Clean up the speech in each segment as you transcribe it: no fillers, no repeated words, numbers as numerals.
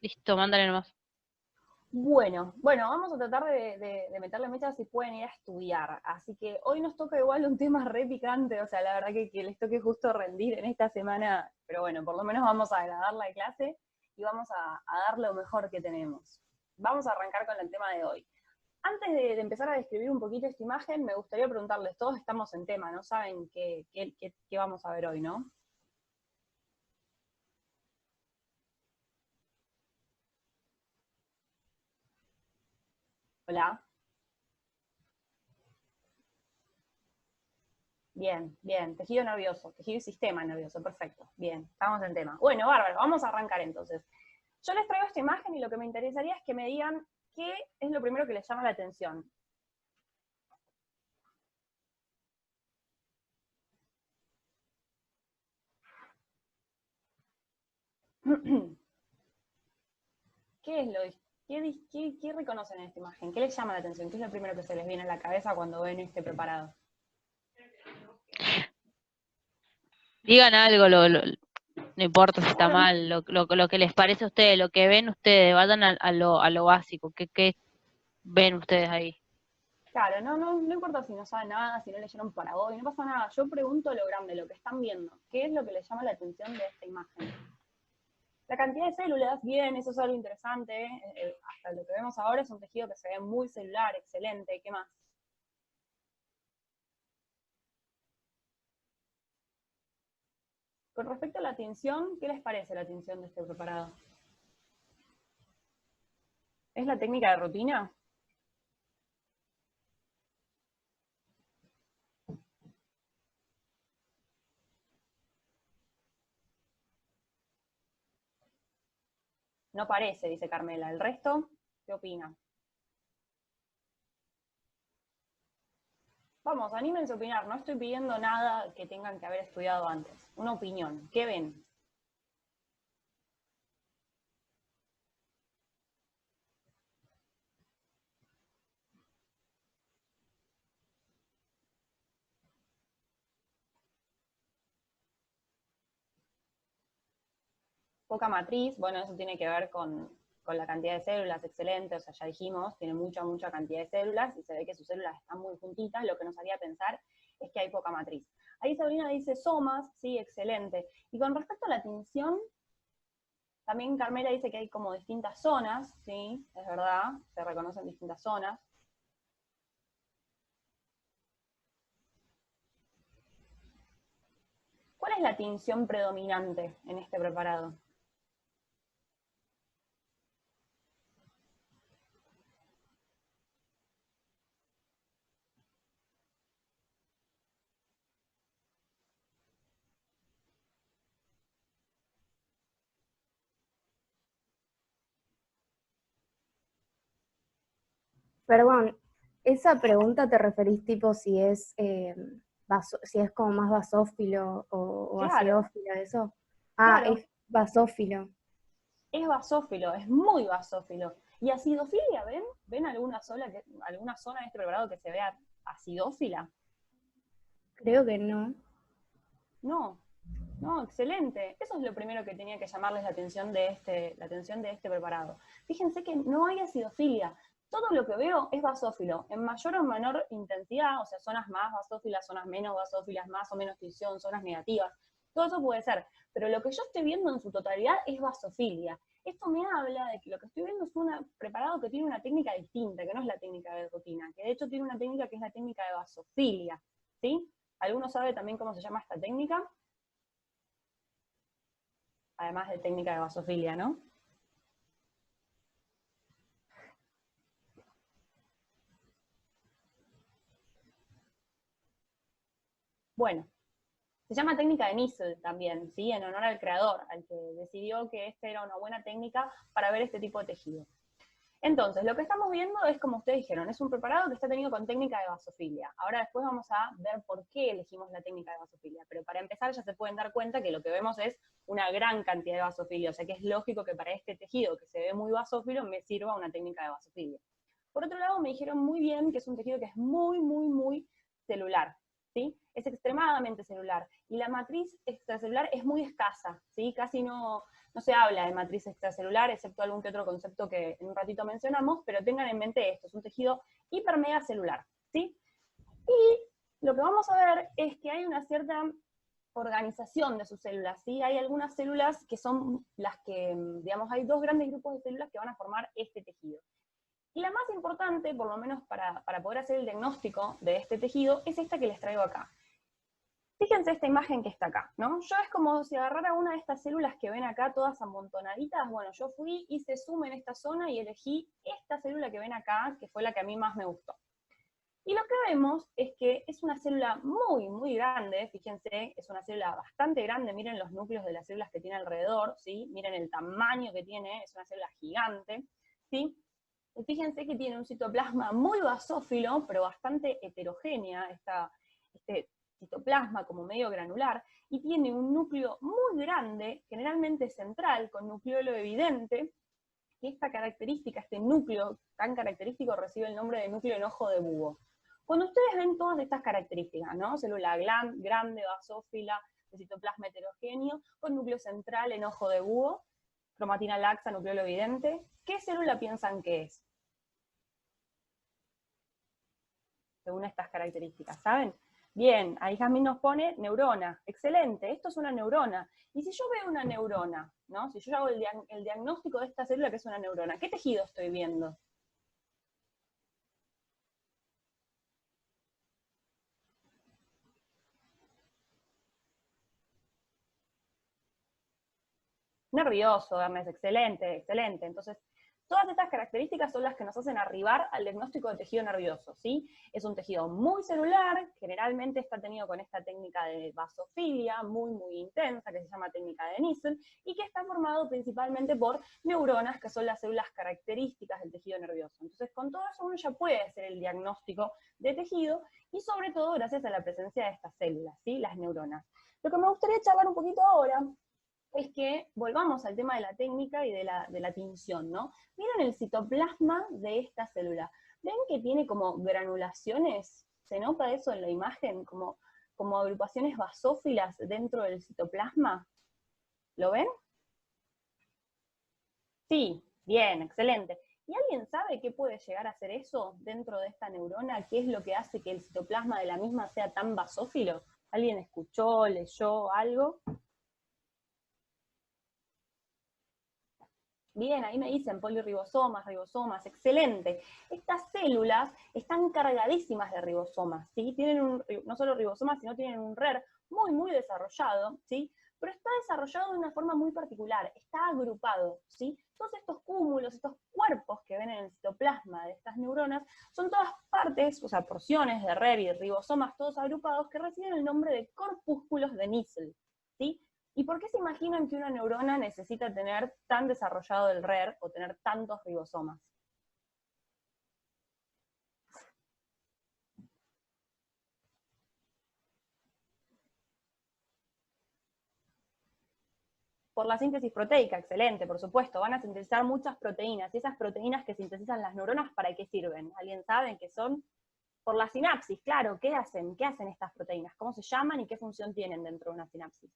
Listo, mándale nomás. Bueno, vamos a tratar de meterle mecha si pueden ir a estudiar. Así que hoy nos toca igual un tema re picante, o sea, la verdad que les toque justo rendir en esta semana, pero bueno, por lo menos vamos a agradar la clase y vamos a dar lo mejor que tenemos. Vamos a arrancar con el tema de hoy. Antes de empezar a describir un poquito esta imagen, me gustaría preguntarles, todos estamos en tema, ¿no? Saben qué vamos a ver hoy, ¿no? Hola. Bien, bien. Tejido nervioso, tejido y sistema nervioso, perfecto. Bien, estamos en tema. Bueno, bárbaro, vamos a arrancar entonces. Yo les traigo esta imagen y lo que me interesaría es que me digan qué es lo primero que les llama la atención. ¿Qué es lo qué reconocen en esta imagen? ¿Qué les llama la atención? ¿Qué es lo primero que se les viene a la cabeza cuando ven este preparado? Digan algo, no importa si está Claro, ¿no? mal, lo que les parece a ustedes, lo que ven ustedes, vayan a lo básico, ¿qué ven ustedes ahí? Claro, no importa si no saben nada, si no leyeron para hoy, no pasa nada. Yo pregunto lo grande, lo que están viendo. ¿Qué es lo que les llama la atención de esta imagen? La cantidad de células, bien, eso es algo interesante. Hasta lo que vemos ahora es un tejido que se ve muy celular, excelente. ¿Qué más? Con respecto a la tinción, ¿qué les parece la tinción de este preparado? ¿Es la técnica de rutina? No parece, dice Carmela. ¿El resto? ¿Qué opina? Vamos, anímense a opinar. No estoy pidiendo nada que tengan que haber estudiado antes. Una opinión. ¿Qué ven? Poca matriz, bueno, eso tiene que ver con la cantidad de células, excelente, o sea, ya dijimos, tiene mucha cantidad de células y se ve que sus células están muy juntitas, lo que nos haría pensar es que hay poca matriz. Ahí Sabrina dice somas, sí, excelente. Y con respecto a la tinción, también Carmela dice que hay como distintas zonas, sí, es verdad, se reconocen distintas zonas. ¿Cuál es la tinción predominante en este preparado? Perdón, esa pregunta te referís tipo si es, si es como más basófilo o Claro, acidófilo, eso. Ah, claro, es basófilo. es basófilo, es muy basófilo. ¿Y acidofilia, ven? ¿Ven alguna zona de este preparado que se vea acidófila? Creo que no. No, no, excelente. Eso es lo primero que tenía que llamarles la atención de este preparado. Fíjense que no hay acidofilia. Todo lo que veo es basófilo, en mayor o menor intensidad, o sea, zonas más basófilas, zonas menos basófilas, más o menos tinción, zonas negativas. Todo eso puede ser, pero lo que yo estoy viendo en su totalidad es basofilia. Esto me habla de que lo que estoy viendo es un preparado que tiene una técnica distinta, que no es la técnica de rutina, que de hecho tiene una técnica que es la técnica de basofilia. ¿Sí? ¿Alguno sabe también cómo se llama esta técnica? Además de técnica de basofilia, ¿no? Bueno, se llama técnica de Nissl también, ¿sí? En honor al creador, al que decidió que esta era una buena técnica para ver este tipo de tejido. Entonces, lo que estamos viendo es, como ustedes dijeron, es un preparado que está tenido con técnica de basofilia. Ahora después vamos a ver por qué elegimos la técnica de basofilia, pero para empezar ya se pueden dar cuenta que lo que vemos es una gran cantidad de basofilia, o sea que es lógico que para este tejido que se ve muy basófilo me sirva una técnica de basofilia. Por otro lado, me dijeron muy bien que es un tejido que es muy celular, ¿sí? Es extremadamente celular y la matriz extracelular es muy escasa, ¿sí? Casi no, No se habla de matriz extracelular, excepto algún que otro concepto que en un ratito mencionamos, pero tengan en mente esto, es un tejido hipermegacelular, ¿sí? Y lo que vamos a ver es que hay una cierta organización de sus células, ¿sí? Hay algunas células que son las que, digamos, hay dos grandes grupos de células que van a formar este tejido. Y la más importante, por lo menos para poder hacer el diagnóstico de este tejido, es esta que les traigo acá. Fíjense esta imagen que está acá, ¿no? Yo es como si agarrara una de estas células que ven acá, todas amontonaditas. Bueno, yo fui, hice zoom en esta zona y elegí esta célula que ven acá, que fue la que a mí más me gustó. Y lo que vemos es que es una célula muy, muy grande, fíjense, es una célula bastante grande, miren los núcleos de las células que tiene alrededor, ¿sí? Miren el tamaño que tiene, es una célula gigante, ¿sí? Y fíjense que tiene un citoplasma muy basófilo, pero bastante heterogénea, este citoplasma como medio granular, y tiene un núcleo muy grande, generalmente central, con nucleolo evidente, y esta característica, este núcleo tan característico, recibe el nombre de núcleo en ojo de búho. Cuando ustedes ven todas estas características, ¿no? Célula grande, basófila, de citoplasma heterogéneo, con núcleo central en ojo de búho, cromatina laxa, nucleolo evidente, ¿qué célula piensan que es? Según estas características, ¿saben? Bien, ahí Jasmine nos pone neurona. Excelente, esto es una neurona. Y si yo veo una neurona, ¿no? Si yo hago el diagnóstico de esta célula que es una neurona, ¿qué tejido estoy viendo? Nervioso, Hermes, excelente, excelente. Entonces, todas estas características son las que nos hacen arribar al diagnóstico de tejido nervioso, ¿sí? Es un tejido muy celular, generalmente está tenido con esta técnica de basofilia muy, muy intensa, que se llama técnica de Nissen, y que está formado principalmente por neuronas, que son las células características del tejido nervioso. Entonces, con todo eso uno ya puede hacer el diagnóstico de tejido, y sobre todo gracias a la presencia de estas células, ¿sí? Las neuronas. Lo que me gustaría charlar un poquito ahora es que volvamos al tema de la técnica y de la tinción, ¿no? Miren el citoplasma de esta célula. ¿Ven que tiene como granulaciones? ¿Se nota eso en la imagen? Como agrupaciones basófilas dentro del citoplasma. ¿Lo ven? Sí, bien, excelente. ¿Y alguien sabe qué puede llegar a hacer eso dentro de esta neurona? ¿Qué es lo que hace que el citoplasma de la misma sea tan basófilo? ¿Alguien escuchó, leyó algo? Bien, ahí me dicen polirribosomas, ribosomas, excelente. Estas células están cargadísimas de ribosomas, ¿sí? Tienen no solo ribosomas, sino tienen un RER muy, muy desarrollado, ¿sí? Pero está desarrollado de una forma muy particular, está agrupado, ¿sí? Todos estos cúmulos, estos cuerpos que ven en el citoplasma de estas neuronas, son todas partes, o sea, porciones de RER y ribosomas todos agrupados que reciben el nombre de corpúsculos de Nissl, ¿sí? ¿Y por qué se imaginan que una neurona necesita tener tan desarrollado el RER o tener tantos ribosomas? Por la síntesis proteica, excelente, por supuesto, van a sintetizar muchas proteínas, y esas proteínas que sintetizan las neuronas, ¿para qué sirven? ¿Alguien sabe qué son? Por la sinapsis, claro, ¿qué hacen? ¿Qué hacen estas proteínas? ¿Cómo se llaman y qué función tienen dentro de una sinapsis?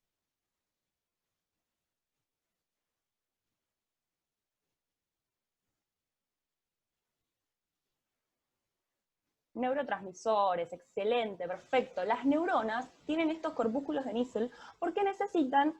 Neurotransmisores, excelente, perfecto. Las neuronas tienen estos corpúsculos de Nissl porque necesitan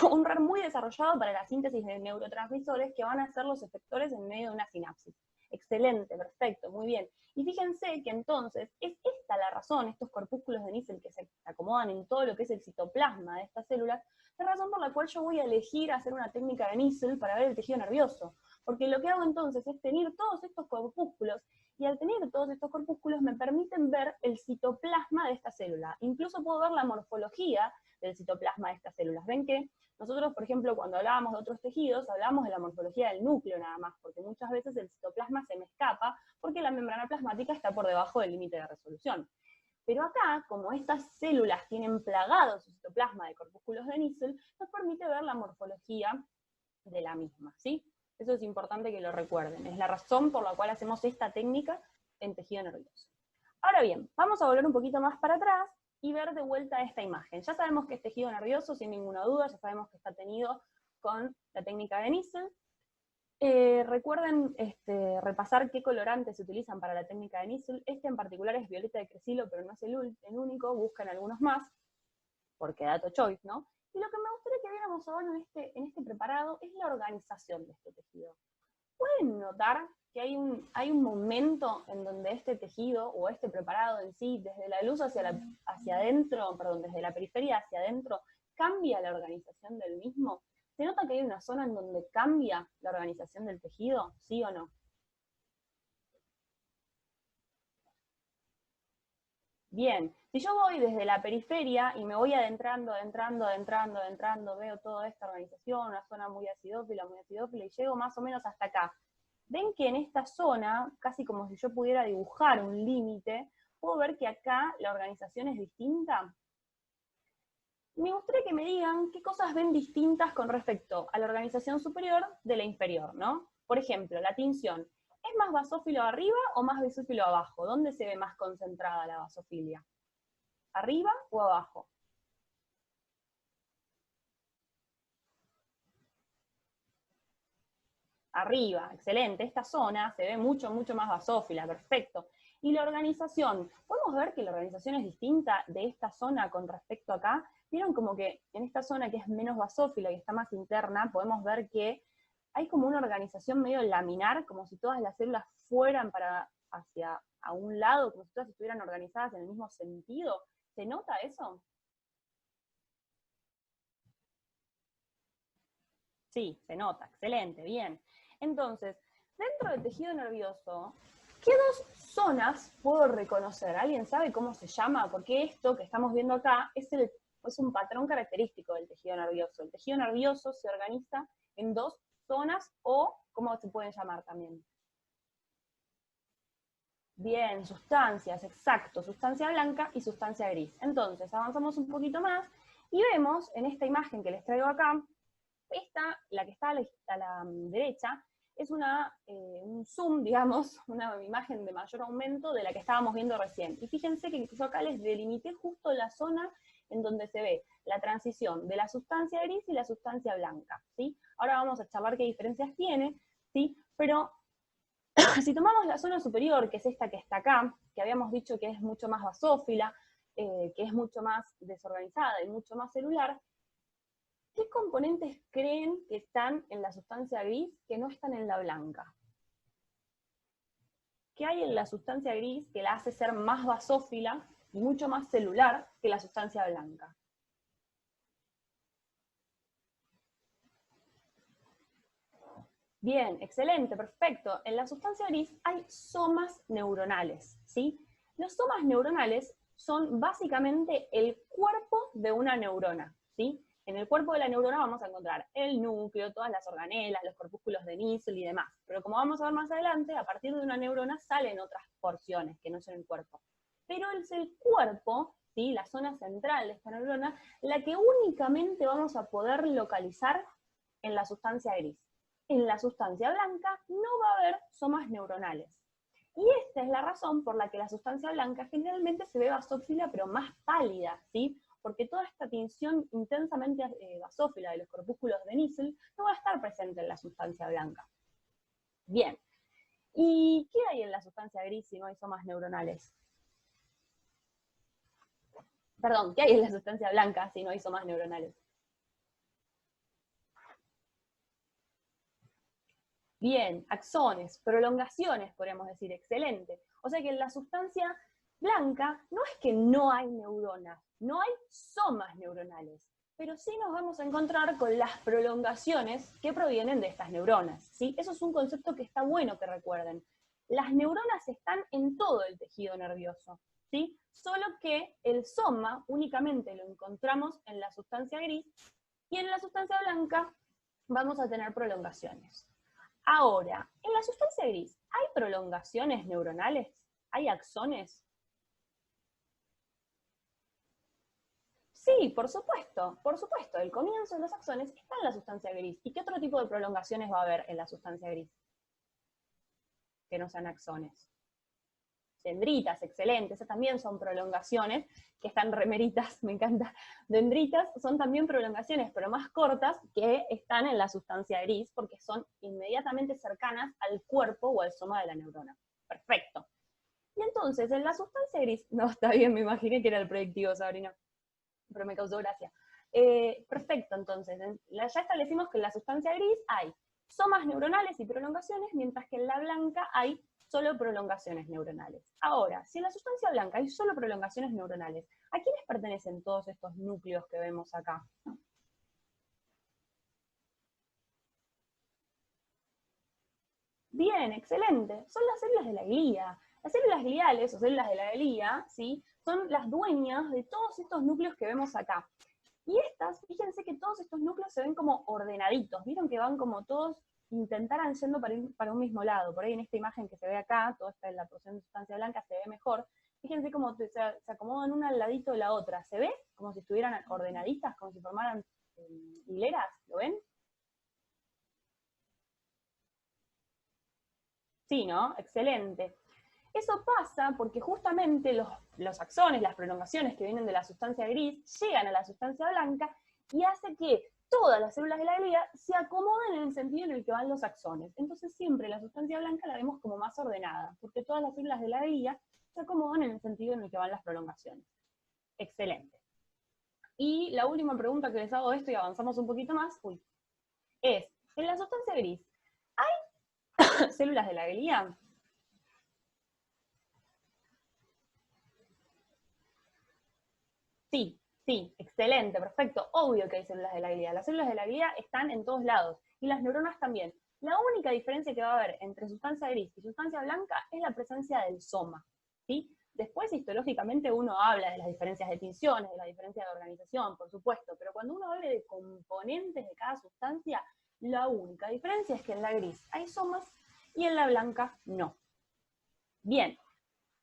un RER muy desarrollado para la síntesis de neurotransmisores que van a ser los efectores en medio de una sinapsis. Excelente, perfecto, muy bien. Y fíjense que entonces es esta la razón, estos corpúsculos de Nissl que se acomodan en todo lo que es el citoplasma de estas células, la razón por la cual yo voy a elegir hacer una técnica de Nissl para ver el tejido nervioso. Porque lo que hago entonces es tener todos estos corpúsculos, y al tener todos estos corpúsculos me permiten ver el citoplasma de esta célula. Incluso puedo ver la morfología del citoplasma de estas células. Ven que nosotros, por ejemplo, cuando hablábamos de otros tejidos, hablábamos de la morfología del núcleo nada más, porque muchas veces el citoplasma se me escapa porque la membrana plasmática está por debajo del límite de resolución. Pero acá, como estas células tienen plagado su citoplasma de corpúsculos de Nissl, nos permite ver la morfología de la misma, ¿sí? Eso es importante que lo recuerden. Es la razón por la cual hacemos esta técnica en tejido nervioso. Ahora bien, vamos a volver un poquito más para atrás y ver de vuelta esta imagen. Ya sabemos que es tejido nervioso, sin ninguna duda, ya sabemos que está con la técnica de Nissl. Recuerden repasar qué colorantes se utilizan para la técnica de Nissl. Este en particular es violeta de crecilo, pero no es el único, buscan algunos más, porque dato choice, ¿no? Y lo que me gustaría que viéramos ahora en este preparado es la organización de este tejido. ¿Pueden notar que hay un momento en donde este tejido, o este preparado en sí, desde la luz hacia adentro, perdón, desde la periferia hacia adentro, cambia la organización del mismo? ¿Se nota que hay una zona en donde cambia la organización del tejido? ¿Sí o no? Bien, si yo voy desde la periferia y me voy adentrando, veo toda esta organización, una zona muy acidófila, y llego más o menos hasta acá. Ven que en esta zona, casi como si yo pudiera dibujar un límite, puedo ver que acá la organización es distinta. Me gustaría que me digan qué cosas ven distintas con respecto a la organización superior de la inferior, ¿no? Por ejemplo, la tinción. ¿Es más basófilo arriba o más basófilo abajo? ¿Dónde se ve más concentrada la basofilia? ¿Arriba o abajo? Arriba, excelente. Esta zona se ve mucho más basófila, perfecto. Y la organización, podemos ver que la organización es distinta de esta zona con respecto a acá. Vieron como que en esta zona que es menos basófila y está más interna, podemos ver que hay como una organización medio laminar, como si todas las células fueran hacia a un lado, como si todas estuvieran organizadas en el mismo sentido. ¿Se nota eso? Sí, se nota, excelente, bien. Entonces, dentro del tejido nervioso, ¿qué dos zonas puedo reconocer? ¿Alguien sabe cómo se llama? Porque esto que estamos viendo acá es un patrón característico del tejido nervioso. El tejido nervioso se organiza en dos zonas, o ¿cómo se pueden llamar también? Bien, sustancias, exacto, sustancia blanca y sustancia gris. Entonces, avanzamos un poquito más y vemos en esta imagen que les traigo acá, la que está a la derecha, es un zoom, digamos, una imagen de mayor aumento de la que estábamos viendo recién. Y fíjense que yo acá les delimité justo la zona en donde se ve la transición de la sustancia gris y la sustancia blanca, ¿sí? Ahora vamos a charlar qué diferencias tiene, ¿sí? Pero si tomamos la zona superior, que es esta que está acá, que habíamos dicho que es mucho más basófila, que es mucho más desorganizada y mucho más celular, ¿qué componentes creen que están en la sustancia gris que no están en la blanca? ¿Qué hay en la sustancia gris que la hace ser más basófila y mucho más celular que la sustancia blanca? Bien, excelente, perfecto. En la sustancia gris hay somas neuronales, ¿sí? Los somas neuronales son básicamente el cuerpo de una neurona, ¿sí? En el cuerpo de la neurona vamos a encontrar el núcleo, todas las organelas, los corpúsculos de Nissl y demás. Pero como vamos a ver más adelante, a partir de una neurona salen otras porciones que no son el cuerpo. Pero es el cuerpo, ¿sí? La zona central de esta neurona, la que únicamente vamos a poder localizar en la sustancia gris. En la sustancia blanca no va a haber somas neuronales. Y esta es la razón por la que la sustancia blanca generalmente se ve basófila, pero más pálida, ¿sí? Porque toda esta tinción intensamente basófila de los corpúsculos de Nissl no va a estar presente en la sustancia blanca. Bien. ¿Y qué hay en la sustancia gris si no hay somas neuronales? Perdón, ¿qué hay en la sustancia blanca si no hay somas neuronales? Bien, axones, prolongaciones, podríamos decir, excelente. O sea que en la sustancia blanca no es que no hay neuronas, no hay somas neuronales, pero sí nos vamos a encontrar con las prolongaciones que provienen de estas neuronas, ¿sí? Eso es un concepto que está bueno que recuerden. Las neuronas están en todo el tejido nervioso, ¿sí? Solo que el soma únicamente lo encontramos en la sustancia gris, y en la sustancia blanca vamos a tener prolongaciones. Ahora, en la sustancia gris, ¿hay prolongaciones neuronales? ¿Hay axones? Sí, por supuesto, el comienzo de los axones está en la sustancia gris. ¿Y qué otro tipo de prolongaciones va a haber en la sustancia gris? Que no sean axones. Dendritas, excelente, esas también son prolongaciones, que están remeritas, me encanta. Dendritas son también prolongaciones, pero más cortas, que están en la sustancia gris, porque son inmediatamente cercanas al cuerpo o al soma de la neurona. Perfecto. Y entonces, en la sustancia gris, no, está bien, me imaginé que era el proyectivo, Sabrina, pero me causó gracia. Perfecto, entonces, ya establecimos que en la sustancia gris hay somas neuronales y prolongaciones, mientras que en la blanca hay solo prolongaciones neuronales. Ahora, si en la sustancia blanca hay solo prolongaciones neuronales, ¿a quiénes pertenecen todos estos núcleos que vemos acá? Bien, excelente. Son las células de la glía. Las células gliales, o células de la glía, ¿sí?, son las dueñas de todos estos núcleos que vemos acá. Y estas, fíjense que todos estos núcleos se ven como ordenaditos. ¿Vieron que van como todos intentaran yendo para un mismo lado? Por ahí en esta imagen que se ve acá, toda esta la porción de sustancia blanca se ve mejor. Fíjense cómo se acomodan una al ladito de la otra. ¿Se ve? Como si estuvieran ordenaditas, como si formaran hileras. ¿Lo ven? Sí, ¿no? Excelente. Eso pasa porque justamente los axones, las prolongaciones que vienen de la sustancia gris, llegan a la sustancia blanca y hace que todas las células de la glía se acomoden en el sentido en el que van los axones. Entonces siempre la sustancia blanca la vemos como más ordenada, porque todas las células de la glía se acomodan en el sentido en el que van las prolongaciones. Excelente. Y la última pregunta que les hago de esto, y avanzamos un poquito más, es, en la sustancia gris, ¿hay células de la glía? Sí, sí, excelente, perfecto. Obvio que hay células de la glía. Las células de la glía están en todos lados, y las neuronas también. La única diferencia que va a haber entre sustancia gris y sustancia blanca es la presencia del soma, ¿sí? Después, histológicamente, uno habla de las diferencias de tinciones, de las diferencias de organización, por supuesto, pero cuando uno habla de componentes de cada sustancia, la única diferencia es que en la gris hay somas y en la blanca no. Bien.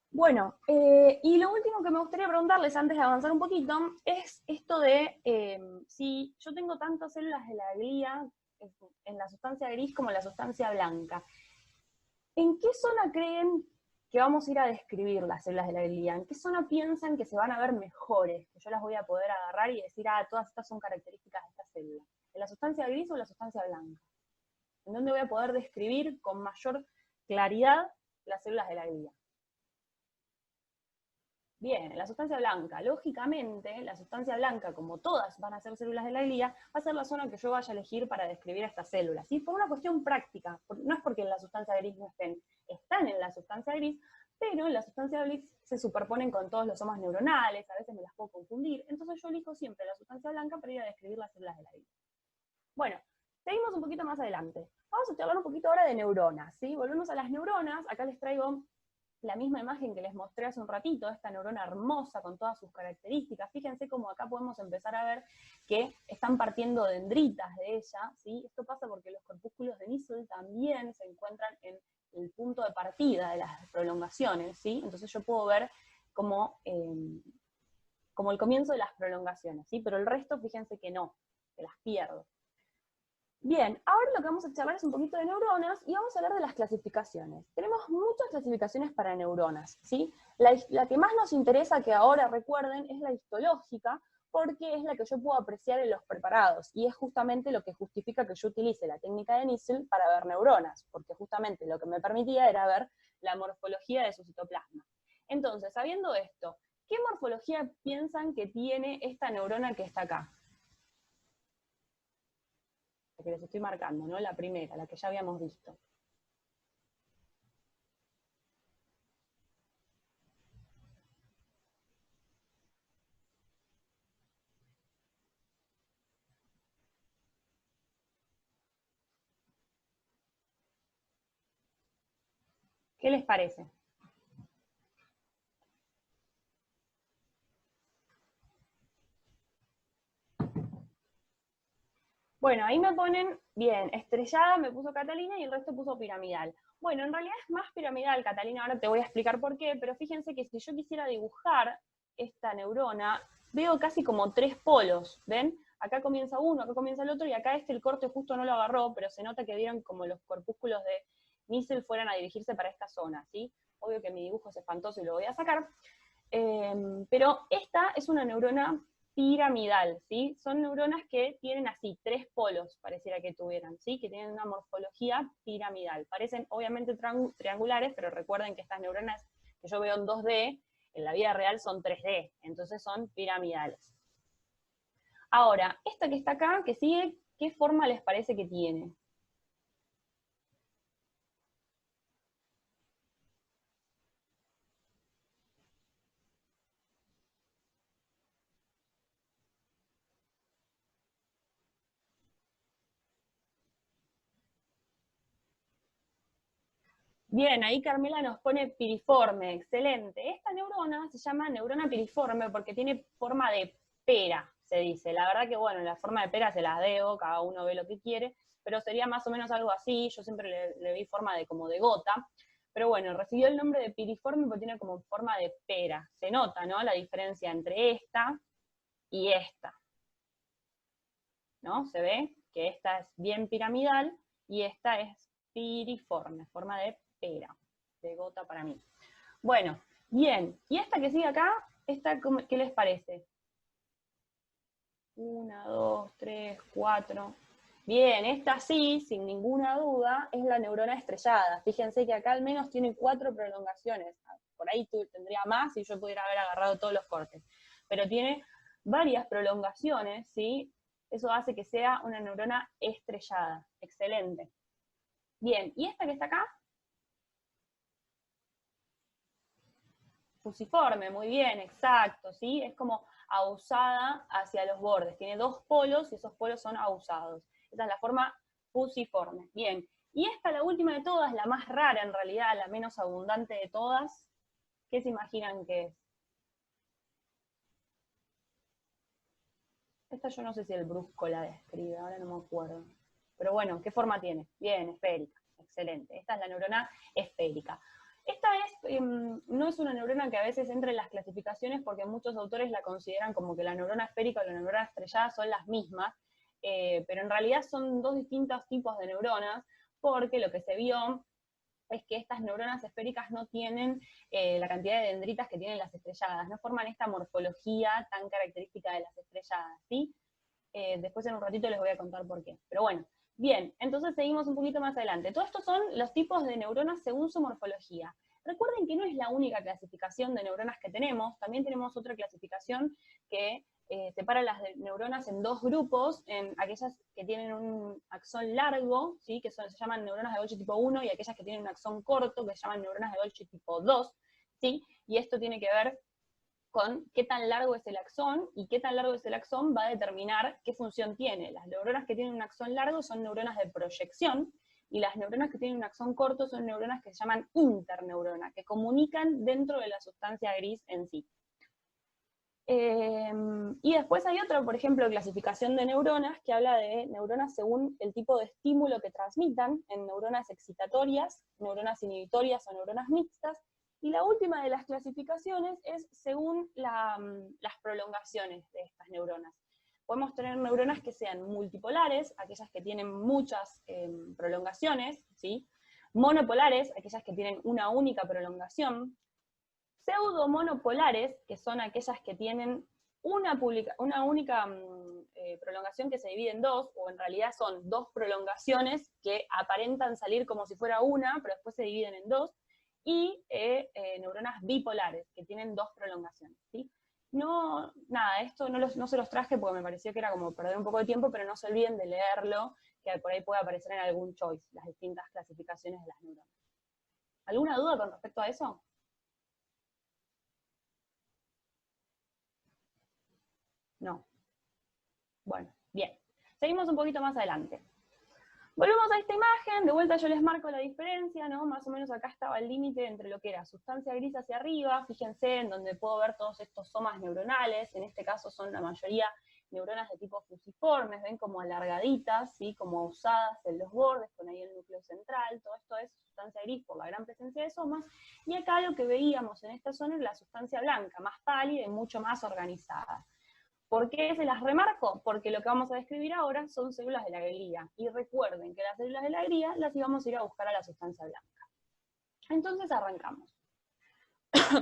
Bueno, y lo último que me gustaría preguntarles antes de avanzar un poquito es esto de si yo tengo tantas células de la glía en la sustancia gris como en la sustancia blanca, ¿en qué zona creen que vamos a ir a describir las células de la glía? ¿En qué zona piensan que se van a ver mejores? Que yo las voy a poder agarrar y decir, ah, todas estas son características de esta célula. ¿En la sustancia gris o en la sustancia blanca? ¿En dónde voy a poder describir con mayor claridad las células de la glía? Bien, en la sustancia blanca, lógicamente, la sustancia blanca, como todas van a ser células de la glía, va a ser la zona que yo vaya a elegir para describir a estas células, ¿sí? Por una cuestión práctica, no es porque en la sustancia gris no están en la sustancia gris, pero en la sustancia gris se superponen con todos los somas neuronales, a veces me las puedo confundir, entonces yo elijo siempre la sustancia blanca para ir a describir las células de la glía. Bueno, seguimos un poquito más adelante. Vamos a charlar un poquito ahora de neuronas, ¿sí? Volvemos a las neuronas, acá les traigo la misma imagen que les mostré hace un ratito, esta neurona hermosa con todas sus características. Fíjense cómo acá podemos empezar a ver que están partiendo dendritas de ella, ¿sí? Esto pasa porque los corpúsculos de Nissl también se encuentran en el punto de partida de las prolongaciones, ¿sí? Entonces yo puedo ver como el comienzo de las prolongaciones, ¿sí? Pero el resto, fíjense que no, que las pierdo. Bien, ahora lo que vamos a charlar es un poquito de neuronas y vamos a hablar de las clasificaciones. Tenemos muchas clasificaciones para neuronas, ¿sí? La que más nos interesa que ahora recuerden es la histológica, porque es la que yo puedo apreciar en los preparados, y es justamente lo que justifica que yo utilice la técnica de Nissl para ver neuronas, porque justamente lo que me permitía era ver la morfología de su citoplasma. Entonces, sabiendo esto, ¿qué morfología piensan que tiene esta neurona que está acá? La que les estoy marcando, ¿no? La primera, la que ya habíamos visto. ¿Qué les parece? Bueno, ahí me ponen, bien, estrellada me puso Catalina y el resto puso piramidal. Bueno, en realidad es más piramidal, Catalina, ahora te voy a explicar por qué, pero fíjense que si yo quisiera dibujar esta neurona, veo casi como tres polos, ¿ven? Acá comienza uno, acá comienza el otro, y acá el corte justo no lo agarró, pero se nota que vieron como los corpúsculos de Nissl fueran a dirigirse para esta zona, ¿sí? obvio que mi dibujo es espantoso y lo voy a sacar, pero esta es una neurona piramidal, ¿sí? Son neuronas que tienen así 3 polos, pareciera que tuvieran, ¿sí? Que tienen una morfología piramidal. Parecen obviamente triangulares, pero recuerden que estas neuronas que yo veo en 2D, en la vida real son 3D, entonces son piramidales. Ahora, esta que está acá, que sigue, ¿qué forma les parece que tiene? Bien, ahí Carmela nos pone piriforme, excelente. Esta neurona se llama neurona piriforme porque tiene forma de pera, se dice. La verdad que, bueno, la forma de pera se las debo, cada uno ve lo que quiere, pero sería más o menos algo así, yo siempre le vi forma de como de gota, pero bueno, recibió el nombre de piriforme porque tiene como forma de pera. Se nota, ¿no? La diferencia entre esta y esta, ¿no? Se ve que esta es bien piramidal y esta es piriforme, forma de pera, de gota para mí. Bueno, bien, y esta que sigue acá, esta, ¿qué les parece? 1, 2, 3, 4. Bien, esta sí, sin ninguna duda, es la neurona estrellada. Fíjense que acá al menos tiene 4 prolongaciones. Por ahí tendría más si yo pudiera haber agarrado todos los cortes. Pero tiene varias prolongaciones, ¿sí? Eso hace que sea una neurona estrellada. Excelente. Bien, ¿y esta que está acá? Fusiforme, muy bien, exacto, ¿sí? Es como ausada hacia los bordes. Tiene 2 polos y esos polos son ausados. Esa es la forma fusiforme. Bien, y esta, la última de todas, la más rara en realidad, la menos abundante de todas, ¿qué se imaginan que es? Esta yo no sé si el Brusco la describe, ahora no me acuerdo. Pero bueno, ¿qué forma tiene? Bien, esférica, excelente. Esta es la neurona esférica. Esta es, no es una neurona que a veces entra en las clasificaciones porque muchos autores la consideran como que la neurona esférica o la neurona estrellada son las mismas, pero en realidad son 2 distintos tipos de neuronas, porque lo que se vio es que estas neuronas esféricas no tienen la cantidad de dendritas que tienen las estrelladas, no forman esta morfología tan característica de las estrelladas, ¿sí? Después en un ratito les voy a contar por qué. Pero bueno, bien, entonces seguimos un poquito más adelante. Todos estos son los tipos de neuronas según su morfología. Recuerden que no es la única clasificación de neuronas que tenemos, también tenemos otra clasificación que separa las neuronas en 2 grupos, en aquellas que tienen un axón largo, ¿sí? Que se llaman neuronas de Golgi tipo 1, y aquellas que tienen un axón corto, que se llaman neuronas de Golgi tipo 2, ¿sí? Y esto tiene que ver con qué tan largo es el axón, y qué tan largo es el axón va a determinar qué función tiene. Las neuronas que tienen un axón largo son neuronas de proyección, y las neuronas que tienen un axón corto son neuronas que se llaman interneuronas, que comunican dentro de la sustancia gris en sí. Y después hay otra, por ejemplo, clasificación de neuronas, que habla de neuronas según el tipo de estímulo que transmitan, en neuronas excitatorias, neuronas inhibitorias o neuronas mixtas, y la última de las clasificaciones es según las prolongaciones de estas neuronas. Podemos tener neuronas que sean multipolares, aquellas que tienen muchas prolongaciones, ¿sí? Monopolares, aquellas que tienen una única prolongación. Pseudomonopolares, que son aquellas que tienen una única prolongación que se divide en 2, o en realidad son 2 prolongaciones que aparentan salir como si fuera una, pero después se dividen en 2, y neuronas bipolares, que tienen 2 prolongaciones, ¿sí? No, nada, esto no se los traje porque me pareció que era como perder un poco de tiempo, pero no se olviden de leerlo, que por ahí puede aparecer en algún choice, las distintas clasificaciones de las neuronas. ¿Alguna duda con respecto a eso? No. Bueno, bien. Seguimos un poquito más adelante. Volvemos a esta imagen, de vuelta yo les marco la diferencia, ¿no? Más o menos acá estaba el límite entre lo que era sustancia gris hacia arriba, fíjense en donde puedo ver todos estos somas neuronales, en este caso son la mayoría neuronas de tipo fusiformes, ven como alargaditas, ¿sí? Como usadas en los bordes, con ahí el núcleo central, todo esto es sustancia gris por la gran presencia de somas, y acá lo que veíamos en esta zona es la sustancia blanca, más pálida y mucho más organizada. ¿Por qué se las remarco? Porque lo que vamos a describir ahora son células de la glía. Y recuerden que las células de la glía las íbamos a ir a buscar a la sustancia blanca. Entonces arrancamos.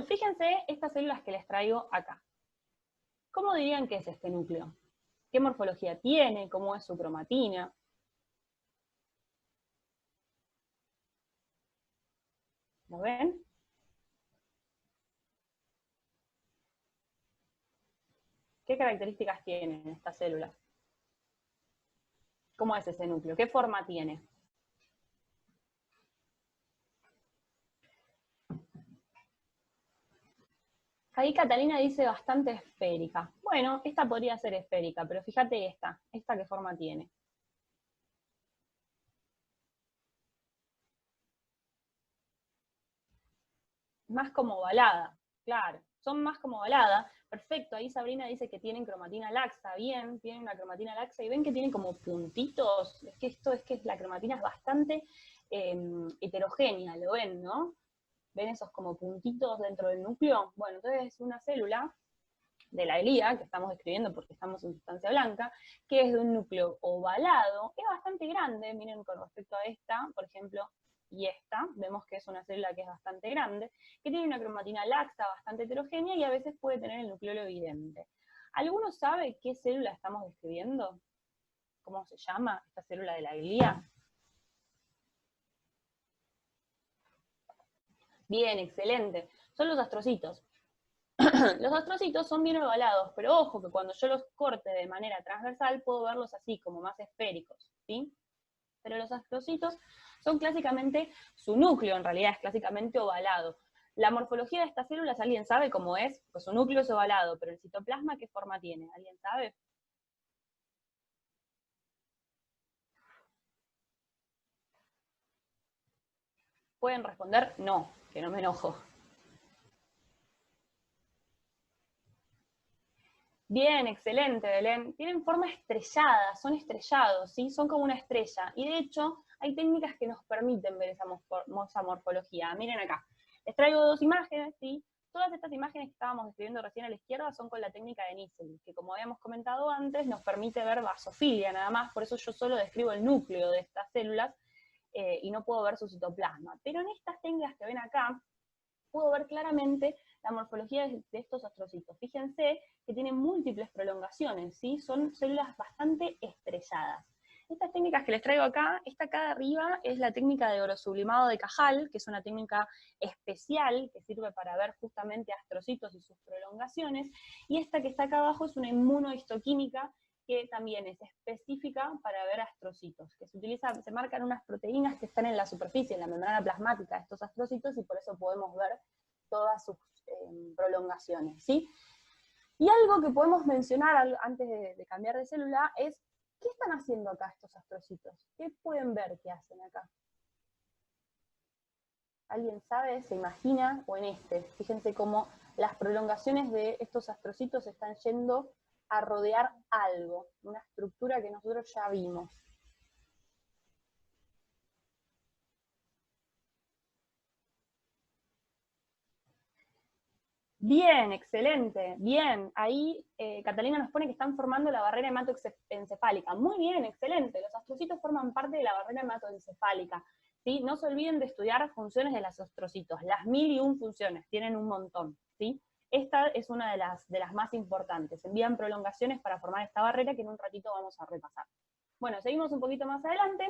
Fíjense estas células que les traigo acá. ¿Cómo dirían que es este núcleo? ¿Qué morfología tiene? ¿Cómo es su cromatina? ¿Lo ven? ¿Qué características tienen estas células? ¿Cómo es ese núcleo? ¿Qué forma tiene? Ahí Catalina dice bastante esférica. Bueno, esta podría ser esférica, pero fíjate esta qué forma tiene. Más como ovalada, claro, son más como ovalada. Perfecto, ahí Sabrina dice que tienen cromatina laxa, bien, tienen una cromatina laxa, y ven que tienen como puntitos, es que la cromatina es bastante heterogénea, lo ven, ¿no? ¿Ven esos como puntitos dentro del núcleo? Bueno, entonces es una célula de la glía, que estamos describiendo porque estamos en sustancia blanca, que es de un núcleo ovalado, es bastante grande, miren con respecto a esta, por ejemplo, y esta, vemos que es una célula que es bastante grande, que tiene una cromatina laxa bastante heterogénea y a veces puede tener el nucleolo evidente. ¿Alguno sabe qué célula estamos describiendo? ¿Cómo se llama esta célula de la glía? Bien, excelente. Son los astrocitos. Los astrocitos son bien ovalados, pero ojo que cuando yo los corte de manera transversal puedo verlos así, como más esféricos, ¿sí? Pero los astrocitos son clásicamente, su núcleo en realidad es clásicamente ovalado. La morfología de estas células, ¿alguien sabe cómo es? Pues su núcleo es ovalado, pero el citoplasma, ¿qué forma tiene? ¿Alguien sabe? ¿Pueden responder? No, que no me enojo. Bien, excelente, Belén. Tienen forma estrellada, son estrellados, ¿sí? Son como una estrella. Y de hecho, hay técnicas que nos permiten ver esa morfología. Miren acá. Les traigo dos imágenes, ¿sí? Todas estas imágenes que estábamos describiendo recién a la izquierda son con la técnica de Nissl, que como habíamos comentado antes, nos permite ver basofilia nada más, por eso yo solo describo el núcleo de estas células y no puedo ver su citoplasma. Pero en estas técnicas que ven acá, puedo ver claramente la morfología de estos astrocitos. Fíjense que tienen múltiples prolongaciones, ¿sí? Son células bastante estrelladas. Estas técnicas que les traigo acá, esta acá de arriba es la técnica de orosublimado de Cajal, que es una técnica especial que sirve para ver justamente astrocitos y sus prolongaciones, y esta que está acá abajo es una inmunohistoquímica que también es específica para ver astrocitos, que se marcan unas proteínas que están en la superficie, en la membrana plasmática de estos astrocitos, y por eso podemos ver todas sus prolongaciones, ¿sí? Y algo que podemos mencionar antes de cambiar de célula es, ¿qué están haciendo acá estos astrocitos? ¿Qué pueden ver que hacen acá? ¿Alguien sabe, se imagina? O en este, fíjense cómo las prolongaciones de estos astrocitos están yendo a rodear algo, una estructura que nosotros ya vimos. Bien, excelente, bien. Ahí Catalina nos pone que están formando la barrera hematoencefálica. Muy bien, excelente. Los astrocitos forman parte de la barrera hematoencefálica. ¿Sí? No se olviden de estudiar funciones de los astrocitos. Las 1001 funciones, tienen un montón. ¿Sí? Esta es una de las más importantes. Envían prolongaciones para formar esta barrera que en un ratito vamos a repasar. Bueno, seguimos un poquito más adelante.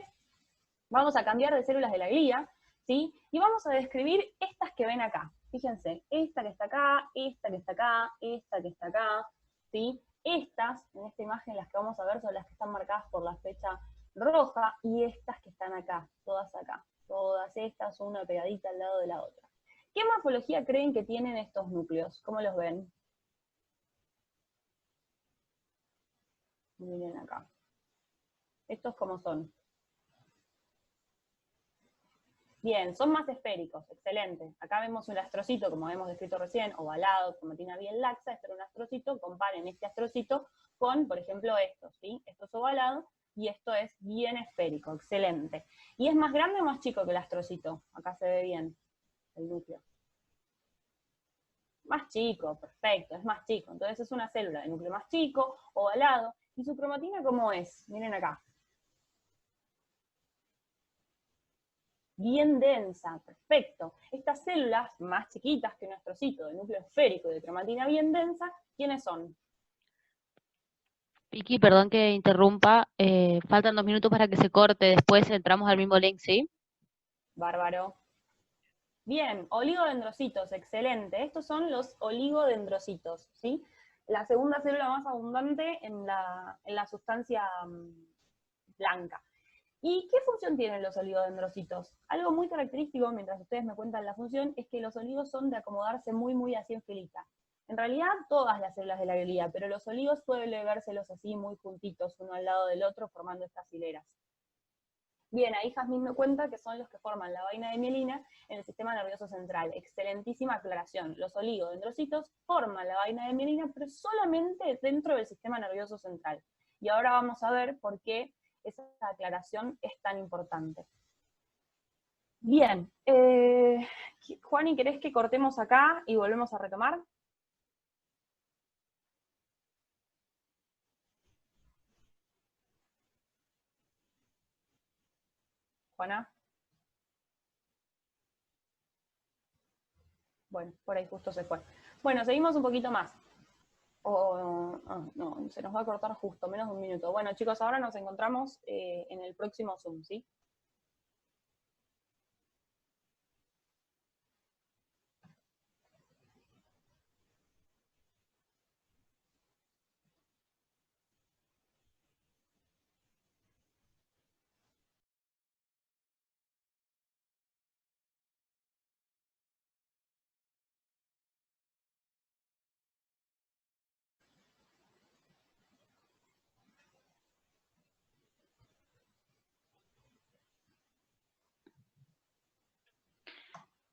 Vamos a cambiar de células de la glía, ¿sí? Y vamos a describir estas que ven acá. Fíjense, esta que está acá, esta que está acá, esta que está acá, ¿sí? Estas, en esta imagen, las que vamos a ver son las que están marcadas por la flecha roja, y estas que están acá, todas acá. Todas estas, una pegadita al lado de la otra. ¿Qué morfología creen que tienen estos núcleos? ¿Cómo los ven? Miren acá. ¿Estos cómo son? Bien, son más esféricos, excelente. Acá vemos un astrocito, como hemos descrito recién, ovalado, cromatina bien laxa. Este era un astrocito. Comparen este astrocito con, por ejemplo, estos, ¿sí? Esto es ovalado y esto es bien esférico, excelente. ¿Y es más grande o más chico que el astrocito? Acá se ve bien el núcleo. Más chico, perfecto, es más chico. Entonces es una célula de núcleo más chico, ovalado. ¿Y su cromatina cómo es? Miren acá. bien densa, perfecto. Estas células más chiquitas que un astrocito de núcleo esférico y de cromatina bien densa, ¿quiénes son? Vicky, perdón que interrumpa, faltan 2 minutos para que se corte, después entramos al mismo link, ¿sí? Bárbaro. Bien, oligodendrocitos, excelente. Estos son los oligodendrocitos, ¿sí? La segunda célula más abundante en la sustancia blanca. ¿Y qué función tienen los oligodendrocitos? Algo muy característico, mientras ustedes me cuentan la función, es que los oligos son de acomodarse muy así en filita. En realidad, todas las células de la glía, pero los oligos suele vérselos así muy juntitos, uno al lado del otro, formando estas hileras. Bien, ahí Jazmín me cuenta que son los que forman la vaina de mielina en el sistema nervioso central. Excelentísima aclaración. Los oligodendrocitos forman la vaina de mielina, pero solamente dentro del sistema nervioso central. Y ahora vamos a ver por qué esa aclaración es tan importante. Bien, Juani, ¿querés que cortemos acá y volvemos a retomar? Juana. Bueno, por ahí justo se fue. Bueno, seguimos un poquito más. No, se nos va a cortar justo, menos de 1 minuto. Bueno, chicos, ahora nos encontramos en el próximo Zoom, ¿sí?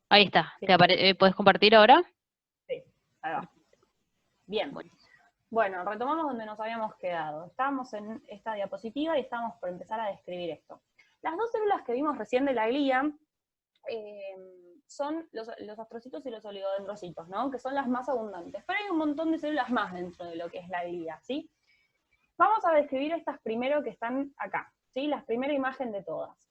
Ahí está, Sí, ¿puedes compartir ahora? sí, ahí va. Bien. Bueno. Bueno, retomamos donde nos habíamos quedado. Estábamos en esta diapositiva y estábamos por empezar a describir esto. Las dos células que vimos recién de la glía son los astrocitos y los oligodendrocitos, ¿no? Que son las más abundantes. Pero hay un montón de células más dentro de lo que es la glía, ¿sí? Vamos a describir estas primero que están acá, ¿sí? La primera imagen de todas.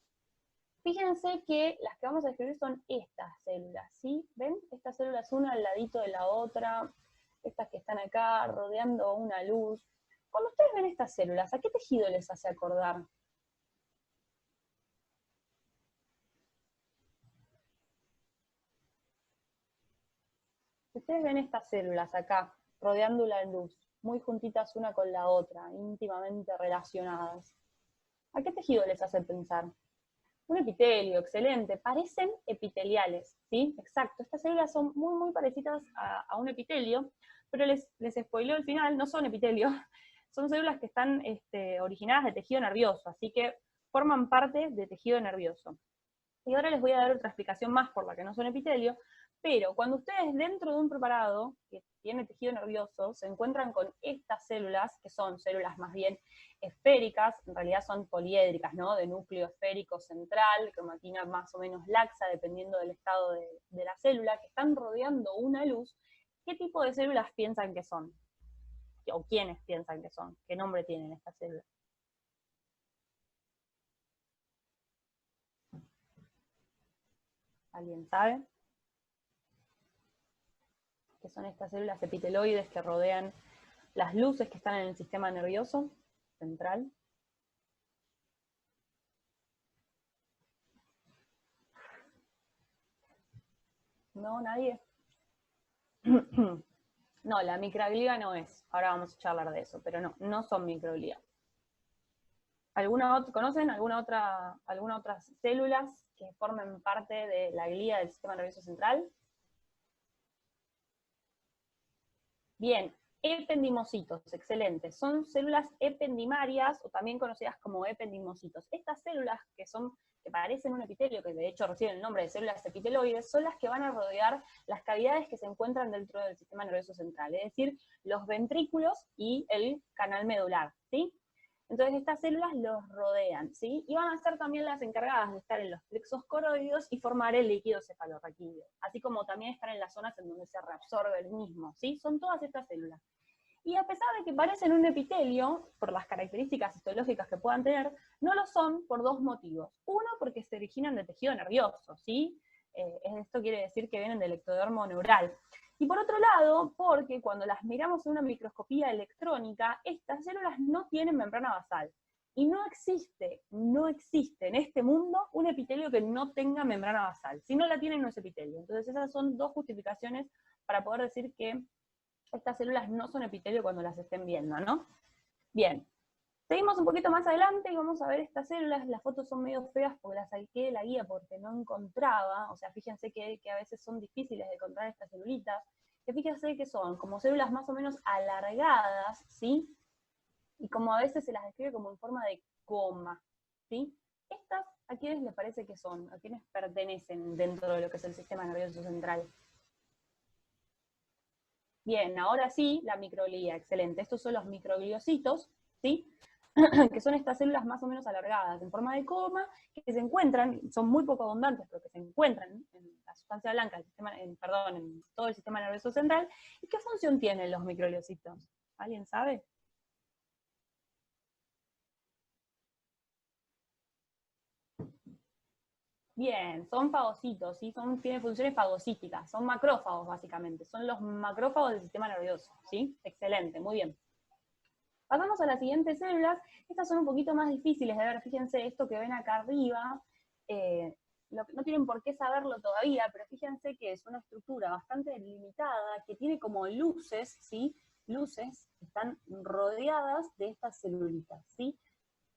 Fíjense que las que vamos a describir son estas células, ¿sí? ¿Ven? Estas células una al ladito de la otra, estas que están acá rodeando una luz. Cuando ustedes ven estas células, ¿a qué tejido les hace acordar? Ustedes ven estas células acá, rodeando la luz, muy juntitas una con la otra, íntimamente relacionadas. ¿A qué tejido les hace pensar? Un epitelio, excelente. Parecen epiteliales, ¿sí? Exacto. Estas células son muy parecidas a un epitelio, pero les spoileo el final, no son epitelio. Son células que están originadas de tejido nervioso, así que forman parte de tejido nervioso. Y ahora les voy a dar otra explicación más por la que no son epitelio, pero cuando ustedes dentro de un preparado que tiene tejido nervioso se encuentran con estas células, que son células más bien esféricas, en realidad son poliédricas, ¿no? De núcleo esférico central, cromatina más o menos laxa, dependiendo del estado de la célula, que están rodeando una luz, ¿qué tipo de células piensan que son? ¿O quiénes piensan que son? ¿Qué nombre tienen estas células? ¿Alguien sabe? Que son estas células epiteloides que rodean las luces que están en el sistema nervioso central. ¿No? ¿Nadie? No, la microglia no es. Ahora vamos a charlar de eso, pero no son microglia. ¿Conocen alguna otras células que formen parte de la glía del sistema nervioso central? Bien, ependimocitos, excelente. Son células ependimarias o también conocidas como ependimocitos. Estas células que parecen un epitelio, que de hecho reciben el nombre de células epiteloides, son las que van a rodear las cavidades que se encuentran dentro del sistema nervioso central, es decir, los ventrículos y el canal medular, ¿sí? Entonces estas células los rodean, ¿sí? Y van a ser también las encargadas de estar en los plexos coroideos y formar el líquido cefalorraquídeo, así como también estar en las zonas en donde se reabsorbe el mismo, ¿sí? Son todas estas células. Y a pesar de que parecen un epitelio, por las características histológicas que puedan tener, no lo son por dos motivos. Uno, porque se originan de tejido nervioso, ¿sí? Esto quiere decir que vienen del ectodermo neural. Y por otro lado, porque cuando las miramos en una microscopía electrónica, estas células no tienen membrana basal. Y no existe en este mundo un epitelio que no tenga membrana basal. Si no la tienen, no es epitelio. Entonces esas son dos justificaciones para poder decir que estas células no son epitelio cuando las estén viendo, ¿no? Bien, seguimos un poquito más adelante y vamos a ver estas células. Las fotos son medio feas porque las saqué de la guía porque no encontraba, o sea, fíjense que a veces son difíciles de encontrar estas celulitas, que fíjense que son como células más o menos alargadas, ¿sí? Y como a veces se las describe como en forma de coma, ¿sí? Estas, ¿a quiénes les parece que son? ¿A quiénes pertenecen dentro de lo que es el sistema nervioso central? Bien, ahora sí, la microglía, excelente. Estos son los microgliocitos, ¿sí? Que son estas células más o menos alargadas, en forma de coma, que se encuentran, son muy poco abundantes, pero que se encuentran en la sustancia blanca, en todo el sistema nervioso central. ¿Y qué función tienen los microgliocitos? ¿Alguien sabe? Bien, son fagocitos, ¿sí? Tienen funciones fagocíticas, son macrófagos básicamente, son los macrófagos del sistema nervioso, ¿sí? Excelente, muy bien. Pasamos a las siguientes células, estas son un poquito más difíciles de ver, fíjense esto que ven acá arriba, no tienen por qué saberlo todavía, pero fíjense que es una estructura bastante delimitada, que tiene como luces, ¿sí? Luces que están rodeadas de estas celulitas, ¿sí?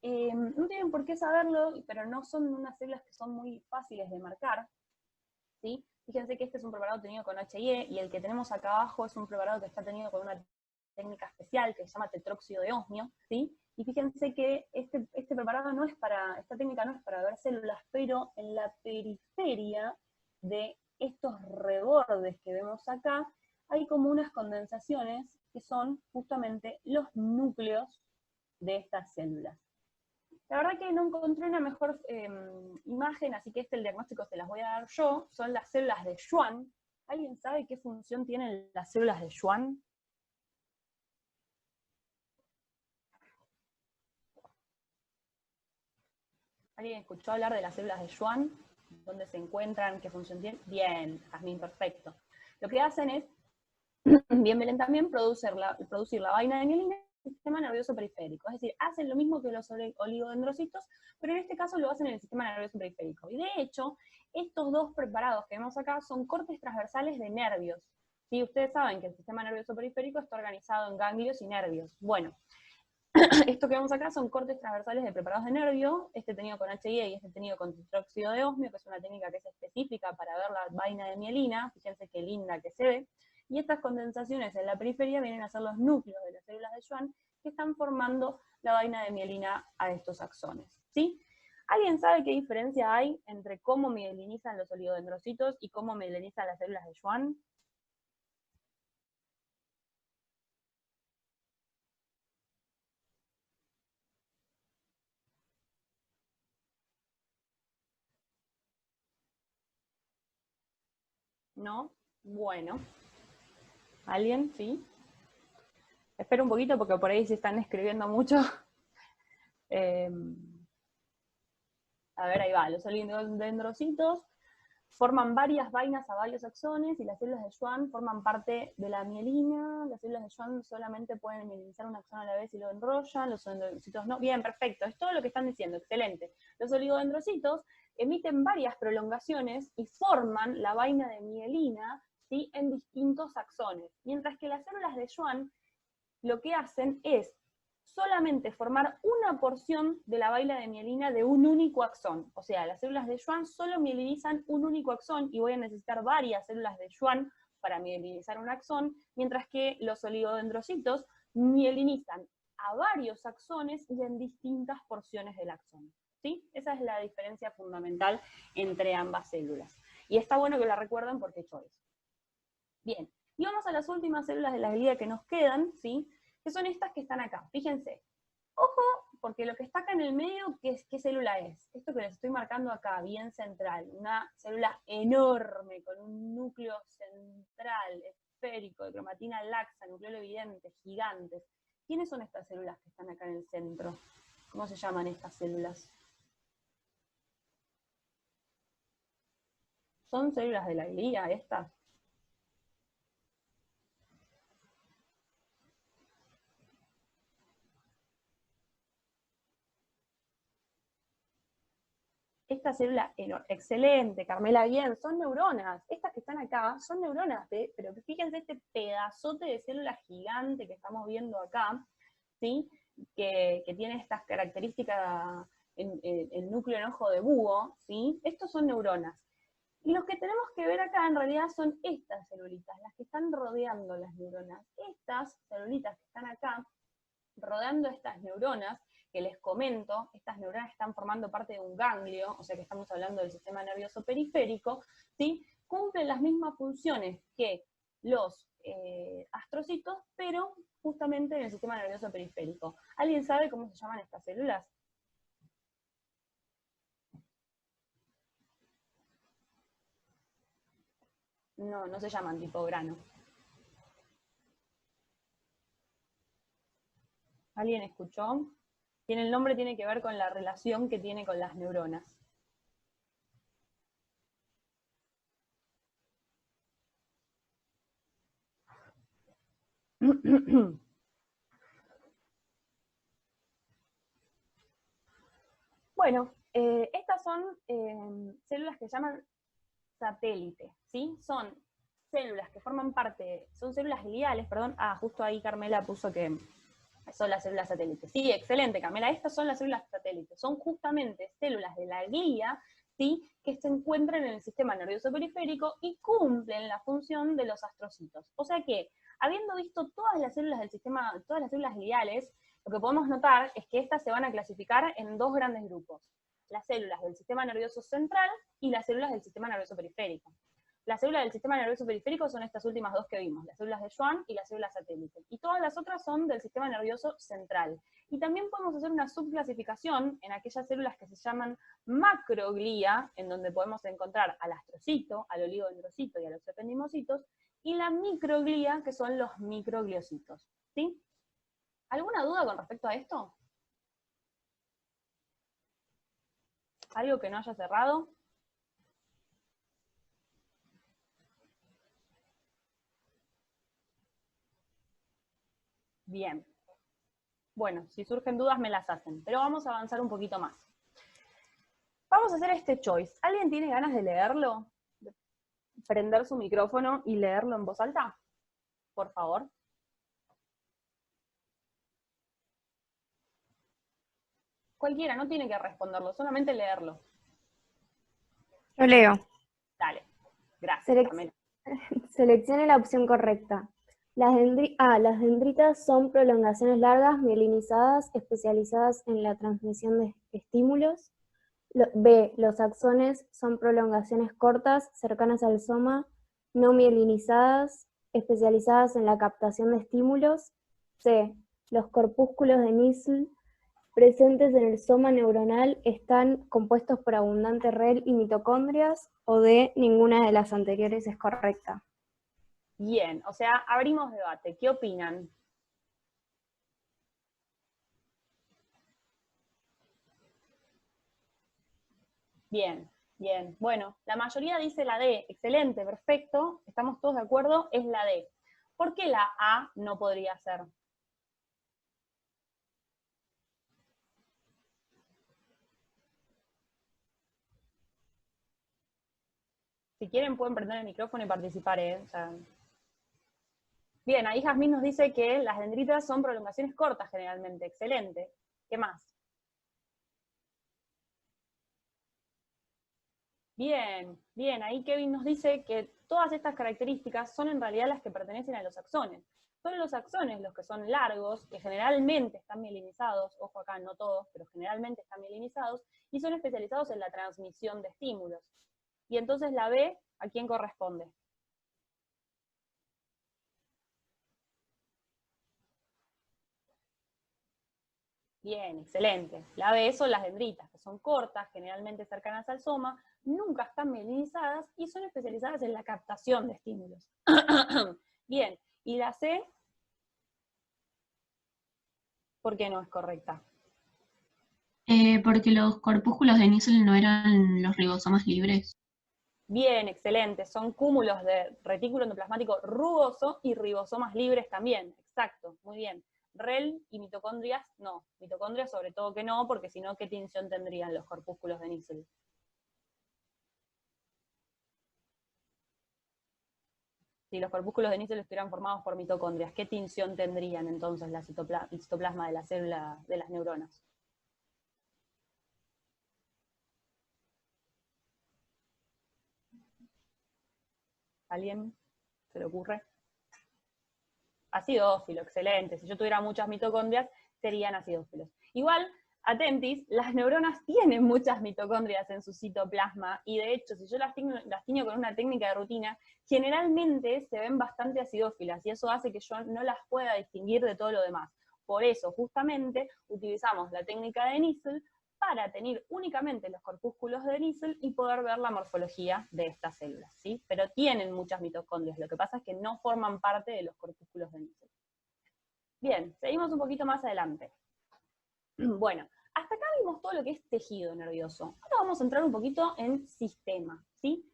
No tienen por qué saberlo, pero no son unas células que son muy fáciles de marcar, ¿sí? Fíjense que este es un preparado tenido con HIE, y el que tenemos acá abajo es un preparado que está tenido con una técnica especial que se llama tetróxido de osmio, ¿sí? Y fíjense que este preparado esta técnica no es para ver células, pero en la periferia de estos rebordes que vemos acá, hay como unas condensaciones que son justamente los núcleos de estas células. La verdad que no encontré una mejor imagen, así que el diagnóstico se las voy a dar yo. Son las células de Schwann. ¿Alguien sabe qué función tienen las células de Schwann? ¿Alguien escuchó hablar de las células de Schwann? ¿Dónde se encuentran? ¿Qué función tienen? Bien, Jazmín, perfecto. Lo que hacen es, bien Belén también, producir la vaina de mielina en el sistema nervioso periférico. Es decir, hacen lo mismo que los oligodendrocitos, pero en este caso lo hacen en el sistema nervioso periférico. Y de hecho, estos dos preparados que vemos acá son cortes transversales de nervios. ¿Sí? Ustedes saben que el sistema nervioso periférico está organizado en ganglios y nervios. Bueno, esto que vemos acá son cortes transversales de preparados de nervio, este tenido con HIE y este tenido con tetróxido de osmio, que es una técnica que es específica para ver la vaina de mielina, fíjense qué linda que se ve, y estas condensaciones en la periferia vienen a ser los núcleos de las células de Schwann que están formando la vaina de mielina a estos axones, ¿sí? ¿Alguien sabe qué diferencia hay entre cómo mielinizan los oligodendrocitos y cómo mielinizan las células de Schwann? ¿No? Bueno. ¿Alguien? ¿Sí? Espero un poquito porque por ahí se están escribiendo mucho. A ver, ahí va. Los oligodendrocitos forman varias vainas a varios axones y las células de Schwann forman parte de la mielina. Las células de Schwann solamente pueden mielinizar un axón a la vez y lo enrollan, los oligodendrocitos no. Bien, perfecto. Es todo lo que están diciendo. Excelente. Los oligodendrocitos emiten varias prolongaciones y forman la vaina de mielina, ¿sí? En distintos axones. Mientras que las células de Schwann lo que hacen es solamente formar una porción de la vaina de mielina de un único axón. O sea, las células de Schwann solo mielinizan un único axón y voy a necesitar varias células de Schwann para mielinizar un axón, mientras que los oligodendrocitos mielinizan a varios axones y en distintas porciones del axón. ¿Sí? Esa es la diferencia fundamental entre ambas células. Y está bueno que la recuerden porque he hecho eso. Bien, y vamos a las últimas células de la glía que nos quedan, ¿sí? Que son estas que están acá. Fíjense, ojo, porque lo que está acá en el medio, ¿qué célula es? Esto que les estoy marcando acá, bien central, una célula enorme, con un núcleo central, periférico, de cromatina laxa, nucleolo evidente, gigantes. ¿Quiénes son estas células que están acá en el centro? ¿Cómo se llaman estas células? ¿Son células de la glía estas? Esta célula, excelente, Carmela, bien, son neuronas. Estas que están acá son neuronas, pero fíjense este pedazote de célula gigante que estamos viendo acá, ¿sí? Que tiene estas características, el núcleo en ojo de búho, ¿sí? Estos son neuronas. Y los que tenemos que ver acá en realidad son estas celulitas, las que están rodeando las neuronas. Estas celulitas que están acá, rodeando estas neuronas, que les comento, estas neuronas están formando parte de un ganglio, o sea que estamos hablando del sistema nervioso periférico, ¿sí? Cumplen las mismas funciones que los astrocitos, pero justamente en el sistema nervioso periférico. ¿Alguien sabe cómo se llaman estas células? No, no se llaman tipo grano. ¿Alguien escuchó? El nombre tiene que ver con la relación que tiene con las neuronas. Bueno, estas son células que se llaman satélite, ¿sí? Son células que forman parte, son células gliales, perdón, justo ahí Carmela puso que son las células satélites. Sí, excelente, Carmela, estas son las células satélites, son justamente células de la glía, ¿sí? Que se encuentran en el sistema nervioso periférico y cumplen la función de los astrocitos. O sea que, habiendo visto todas las células del sistema, todas las células gliales, lo que podemos notar es que estas se van a clasificar en dos grandes grupos: las células del sistema nervioso central y las células del sistema nervioso periférico. Las células del sistema nervioso periférico son estas últimas dos que vimos, las células de Schwann y las células satélite. Y todas las otras son del sistema nervioso central. Y también podemos hacer una subclasificación en aquellas células que se llaman macroglía, en donde podemos encontrar al astrocito, al oligodendrocito y a los ependimocitos, y la microglía, que son los microgliocitos. ¿Sí? ¿Alguna duda con respecto a esto? ¿Algo que no haya cerrado? Bien. Bueno, si surgen dudas me las hacen, pero vamos a avanzar un poquito más. Vamos a hacer este choice. ¿Alguien tiene ganas de leerlo? ¿De prender su micrófono y leerlo en voz alta? Por favor. Cualquiera, no tiene que responderlo, solamente leerlo. Yo leo. Dale. Gracias, Pamela. Seleccione la opción correcta. Las dendritas son prolongaciones largas, mielinizadas, especializadas en la transmisión de estímulos. B. Los axones son prolongaciones cortas, cercanas al soma, no mielinizadas, especializadas en la captación de estímulos. C. Los corpúsculos de Nissl presentes en el soma neuronal están compuestos por abundante red y mitocondrias. O D. Ninguna de las anteriores es correcta. Bien, o sea, abrimos debate. ¿Qué opinan? Bien, bien. Bueno, la mayoría dice la D. Excelente, perfecto. Estamos todos de acuerdo, es la D. ¿Por qué la A no podría ser? Si quieren pueden prender el micrófono y participar, O sea... Bien, ahí Jazmín nos dice que las dendritas son prolongaciones cortas generalmente. Excelente. ¿Qué más? Bien, bien. Ahí Kevin nos dice que todas estas características son en realidad las que pertenecen a los axones. Son los axones los que son largos, que generalmente están mielinizados, ojo acá, no todos, pero generalmente están mielinizados, y son especializados en la transmisión de estímulos. Y entonces la B, ¿a quién corresponde? Bien, excelente. La B son las dendritas, que son cortas, generalmente cercanas al soma, nunca están mielinizadas y son especializadas en la captación de estímulos. Bien, ¿y la C? ¿Por qué no es correcta? Porque los corpúsculos de Nissl no eran los ribosomas libres. Bien, excelente. Son cúmulos de retículo endoplasmático rugoso y ribosomas libres también. Exacto, muy bien. REL y mitocondrias, no. Mitocondrias sobre todo que no, porque si no, ¿qué tinción tendrían los corpúsculos de Nissl? Si los corpúsculos de Nissl estuvieran formados por mitocondrias, ¿qué tinción tendrían entonces el citoplasma de la célula de las neuronas? ¿Alguien se le ocurre? Acidófilo, excelente. Si yo tuviera muchas mitocondrias, serían acidófilos. Igual, atentis, las neuronas tienen muchas mitocondrias en su citoplasma, y de hecho, si yo las tiño con una técnica de rutina, generalmente se ven bastante acidófilas, y eso hace que yo no las pueda distinguir de todo lo demás. Por eso, justamente, utilizamos la técnica de Nissl para tener únicamente los corpúsculos de Nissl y poder ver la morfología de estas células, ¿sí? Pero tienen muchas mitocondrias, lo que pasa es que no forman parte de los corpúsculos de Nissl. Bien, seguimos un poquito más adelante. Bueno, hasta acá vimos todo lo que es tejido nervioso. Ahora vamos a entrar un poquito en sistema, ¿sí?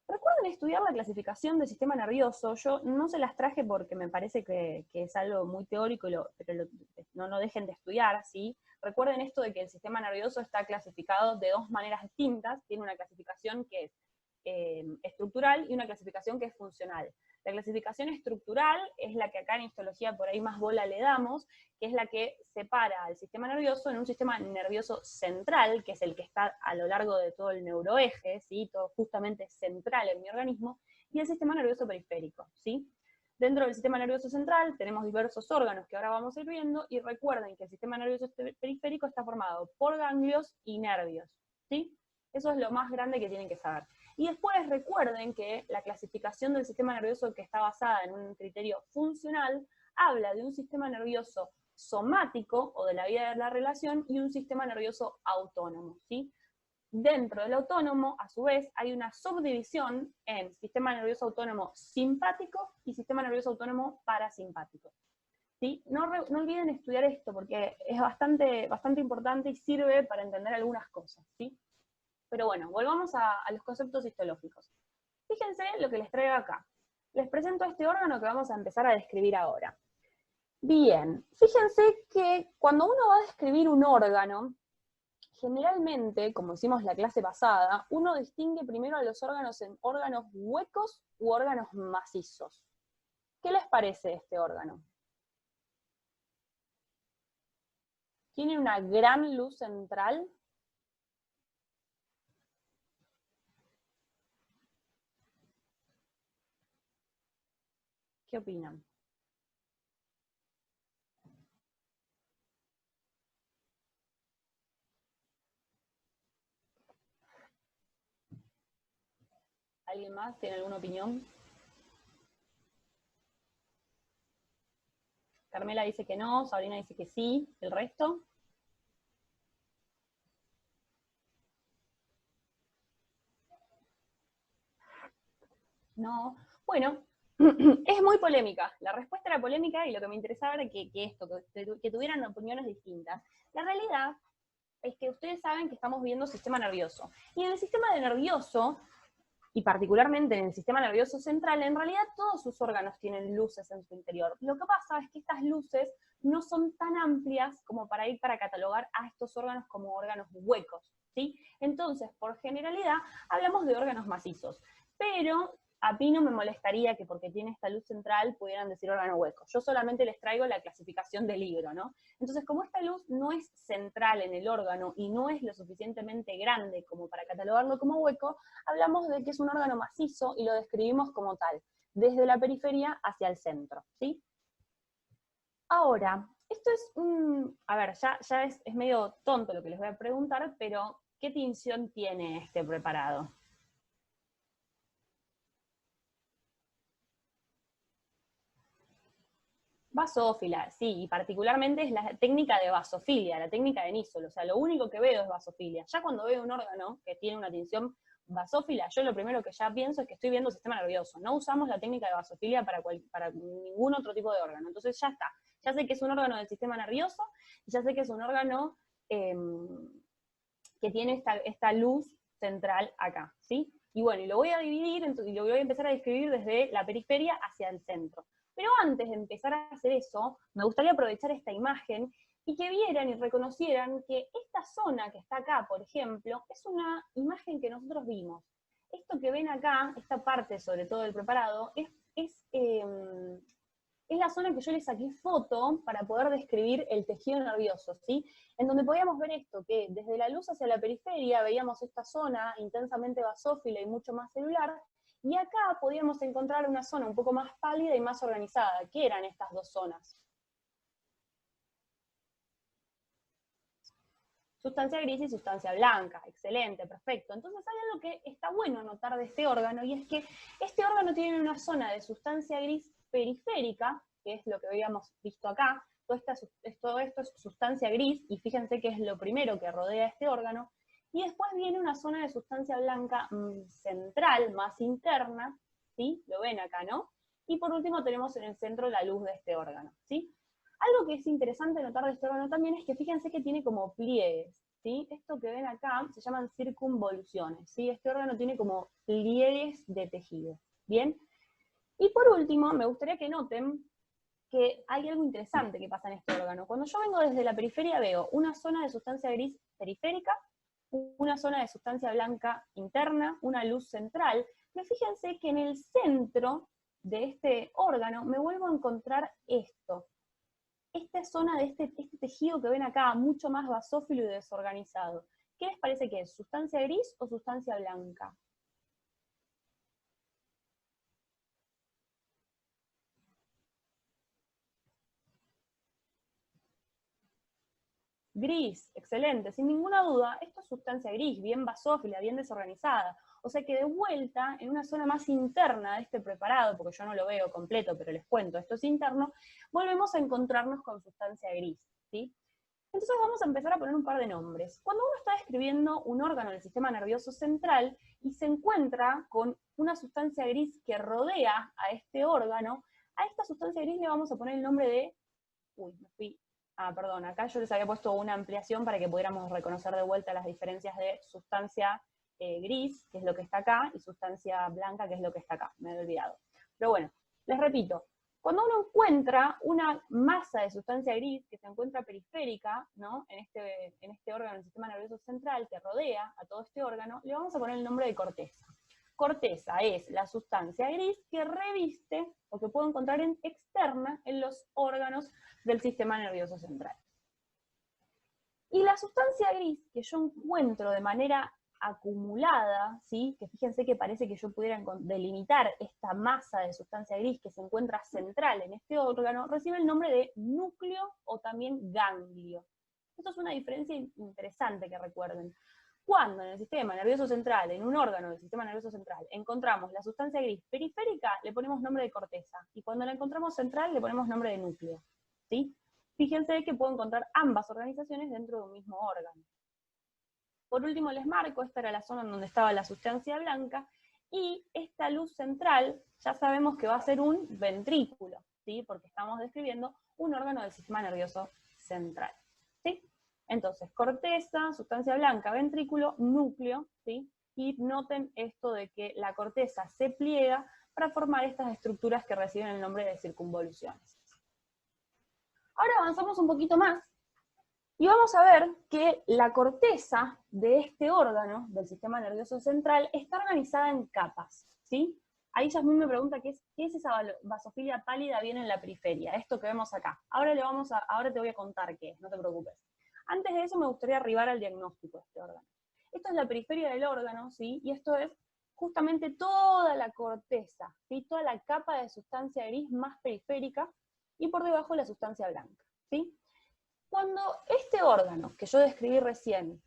Recuerden estudiar la clasificación del sistema nervioso. Yo no se las traje porque me parece que es algo muy teórico, pero no dejen de estudiar, ¿sí? Recuerden esto de que el sistema nervioso está clasificado de dos maneras distintas. Tiene una clasificación que es estructural y una clasificación que es funcional. La clasificación estructural es la que acá en histología por ahí más bola le damos, que es la que separa al sistema nervioso en un sistema nervioso central, que es el que está a lo largo de todo el neuroeje, ¿sí? Todo justamente central en mi organismo, y el sistema nervioso periférico, ¿sí? Dentro del sistema nervioso central tenemos diversos órganos que ahora vamos a ir viendo, y recuerden que el sistema nervioso periférico está formado por ganglios y nervios, ¿sí? Eso es lo más grande que tienen que saber. Y después recuerden que la clasificación del sistema nervioso, que está basada en un criterio funcional, habla de un sistema nervioso somático, o de la vía de la relación, y un sistema nervioso autónomo, ¿sí? Dentro del autónomo, a su vez, hay una subdivisión en sistema nervioso autónomo simpático y sistema nervioso autónomo parasimpático, ¿sí? No olviden estudiar esto, porque es bastante importante y sirve para entender algunas cosas, ¿sí? Pero bueno, volvamos a los conceptos histológicos. Fíjense lo que les traigo acá. Les presento este órgano que vamos a empezar a describir ahora. Bien, fíjense que cuando uno va a describir un órgano, generalmente, como hicimos la clase pasada, uno distingue primero a los órganos en órganos huecos u órganos macizos. ¿Qué les parece este órgano? ¿Tiene una gran luz central? ¿Qué opinan? ¿Alguien más tiene alguna opinión? Carmela dice que no, Sabrina dice que sí, ¿el resto? No. Bueno, es muy polémica. La respuesta era polémica, y lo que me interesaba era que tuvieran opiniones distintas. La realidad es que ustedes saben que estamos viendo sistema nervioso. Y en el sistema nervioso, y particularmente en el sistema nervioso central, en realidad todos sus órganos tienen luces en su interior. Lo que pasa es que estas luces no son tan amplias como para ir para catalogar a estos órganos como órganos huecos, ¿sí? Entonces, por generalidad, hablamos de órganos macizos. Pero a mí no me molestaría que porque tiene esta luz central pudieran decir órgano hueco. Yo solamente les traigo la clasificación del libro, ¿no? Entonces, como esta luz no es central en el órgano y no es lo suficientemente grande como para catalogarlo como hueco, hablamos de que es un órgano macizo y lo describimos como tal, desde la periferia hacia el centro, ¿sí? Ahora, esto es a ver, ya es medio tonto lo que les voy a preguntar, pero ¿qué tinción tiene este preparado? Basófila, sí, y particularmente es la técnica de basofilia, la técnica de Nissl, o sea, lo único que veo es basofilia. Ya cuando veo un órgano que tiene una tinción basófila, yo lo primero que ya pienso es que estoy viendo el sistema nervioso. No usamos la técnica de basofilia para ningún otro tipo de órgano. Entonces ya está. Ya sé que es un órgano del sistema nervioso, y ya sé que es un órgano que tiene esta luz central acá, ¿sí? Y bueno, y lo voy a dividir, y lo voy a empezar a describir desde la periferia hacia el centro. Pero antes de empezar a hacer eso, me gustaría aprovechar esta imagen y que vieran y reconocieran que esta zona que está acá, por ejemplo, es una imagen que nosotros vimos. Esto que ven acá, esta parte sobre todo del preparado, es la zona que yo le saqué foto para poder describir el tejido nervioso, ¿sí? En donde podíamos ver esto, que desde la luz hacia la periferia veíamos esta zona intensamente basófila y mucho más celular, y acá podíamos encontrar una zona un poco más pálida y más organizada. ¿Qué eran estas dos zonas? Sustancia gris y sustancia blanca. Excelente, perfecto. Entonces hay algo que está bueno notar de este órgano, y es que este órgano tiene una zona de sustancia gris periférica, que es lo que habíamos visto acá. Todo esto es sustancia gris, y fíjense que es lo primero que rodea este órgano. Y después viene una zona de sustancia blanca central, más interna, ¿sí? Lo ven acá, ¿no? Y por último tenemos en el centro la luz de este órgano, ¿sí? Algo que es interesante notar de este órgano también es que fíjense que tiene como pliegues, ¿sí? Esto que ven acá se llaman circunvoluciones, ¿sí? Este órgano tiene como pliegues de tejido, ¿bien? Y por último, me gustaría que noten que hay algo interesante que pasa en este órgano. Cuando yo vengo desde la periferia veo una zona de sustancia gris periférica, una zona de sustancia blanca interna, una luz central, pero fíjense que en el centro de este órgano me vuelvo a encontrar esto. Esta zona de este tejido que ven acá, mucho más basófilo y desorganizado. ¿Qué les parece que es? ¿Sustancia gris o sustancia blanca? Gris, excelente, sin ninguna duda, esto es sustancia gris, bien basófila, bien desorganizada. O sea que de vuelta, en una zona más interna de este preparado, porque yo no lo veo completo, pero les cuento, esto es interno, volvemos a encontrarnos con sustancia gris, ¿sí? Entonces vamos a empezar a poner un par de nombres. Cuando uno está describiendo un órgano del sistema nervioso central y se encuentra con una sustancia gris que rodea a este órgano, a esta sustancia gris le vamos a poner el nombre de... Uy, me fui... Ah, perdón, acá yo les había puesto una ampliación para que pudiéramos reconocer de vuelta las diferencias de sustancia gris, que es lo que está acá, y sustancia blanca, que es lo que está acá. Me había olvidado. Pero bueno, les repito, cuando uno encuentra una masa de sustancia gris que se encuentra periférica, ¿no? en este órgano del sistema nervioso central que rodea a todo este órgano, le vamos a poner el nombre de corteza. Corteza es la sustancia gris que reviste o que puedo encontrar externa en los órganos del sistema nervioso central. Y la sustancia gris que yo encuentro de manera acumulada, ¿sí? Que fíjense que parece que yo pudiera delimitar esta masa de sustancia gris que se encuentra central en este órgano, recibe el nombre de núcleo o también ganglio. Esto es una diferencia interesante que recuerden. Cuando en el sistema nervioso central, en un órgano del sistema nervioso central, encontramos la sustancia gris periférica, le ponemos nombre de corteza, y cuando la encontramos central, le ponemos nombre de núcleo, ¿sí? Fíjense que puedo encontrar ambas organizaciones dentro de un mismo órgano. Por último les marco, esta era la zona en donde estaba la sustancia blanca, y esta luz central ya sabemos que va a ser un ventrículo, ¿sí? Porque estamos describiendo un órgano del sistema nervioso central, ¿sí? Entonces, corteza, sustancia blanca, ventrículo, núcleo, ¿sí? Y noten esto de que la corteza se pliega para formar estas estructuras que reciben el nombre de circunvoluciones. Ahora avanzamos un poquito más, y vamos a ver que la corteza de este órgano, del sistema nervioso central, está organizada en capas, ¿sí? Ahí Yasmín me pregunta qué es esa basofilia pálida bien en la periferia, esto que vemos acá. Ahora te voy a contar qué es, no te preocupes. Antes de eso me gustaría arribar al diagnóstico de este órgano. Esto es la periferia del órgano, ¿sí? Y esto es justamente toda la corteza, ¿sí? Toda la capa de sustancia gris más periférica, y por debajo la sustancia blanca, ¿sí? Cuando este órgano que yo describí recién,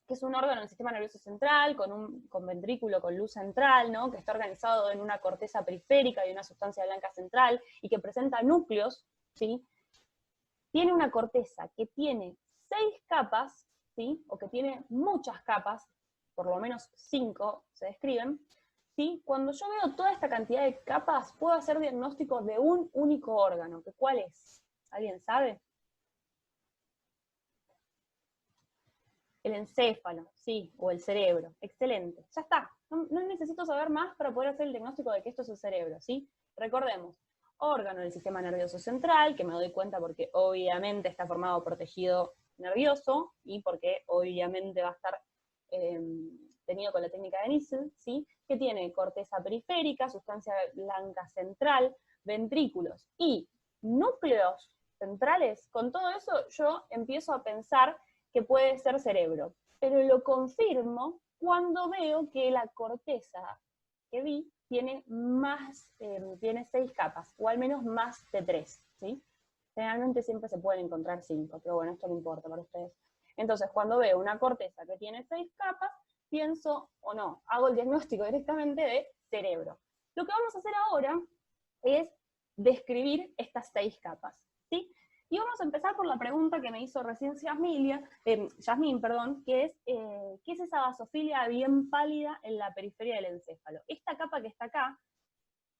que es un órgano del sistema nervioso central, con ventrículo, con luz central, ¿no? Que está organizado en una corteza periférica y una sustancia blanca central, y que presenta núcleos, ¿sí? Tiene una corteza que tiene 6 capas, ¿sí? O que tiene muchas capas, por lo menos 5 se describen, ¿sí? Cuando yo veo toda esta cantidad de capas, puedo hacer diagnóstico de un único órgano. ¿Cuál es? ¿Alguien sabe? El encéfalo, sí, o el cerebro. Excelente. Ya está. No necesito saber más para poder hacer el diagnóstico de que esto es el cerebro, ¿sí? Recordemos, órgano del sistema nervioso central, que me doy cuenta porque obviamente está formado por tejido nervioso y porque obviamente va a estar tenido con la técnica de Nissl, ¿sí? Que tiene corteza periférica, sustancia blanca central, ventrículos y núcleos centrales. Con todo eso yo empiezo a pensar que puede ser cerebro, pero lo confirmo cuando veo que la corteza que vi tiene tiene 6 capas, o al menos más de 3, ¿sí? Generalmente siempre se pueden encontrar 5, pero bueno, esto no importa para ustedes. Entonces, cuando veo una corteza que tiene 6 capas, pienso, o no, hago el diagnóstico directamente de cerebro. Lo que vamos a hacer ahora es describir estas 6 capas, ¿sí? Y vamos a empezar por la pregunta que me hizo recién Yasmín, que es, ¿qué es esa basofilia bien pálida en la periferia del encéfalo? Esta capa que está acá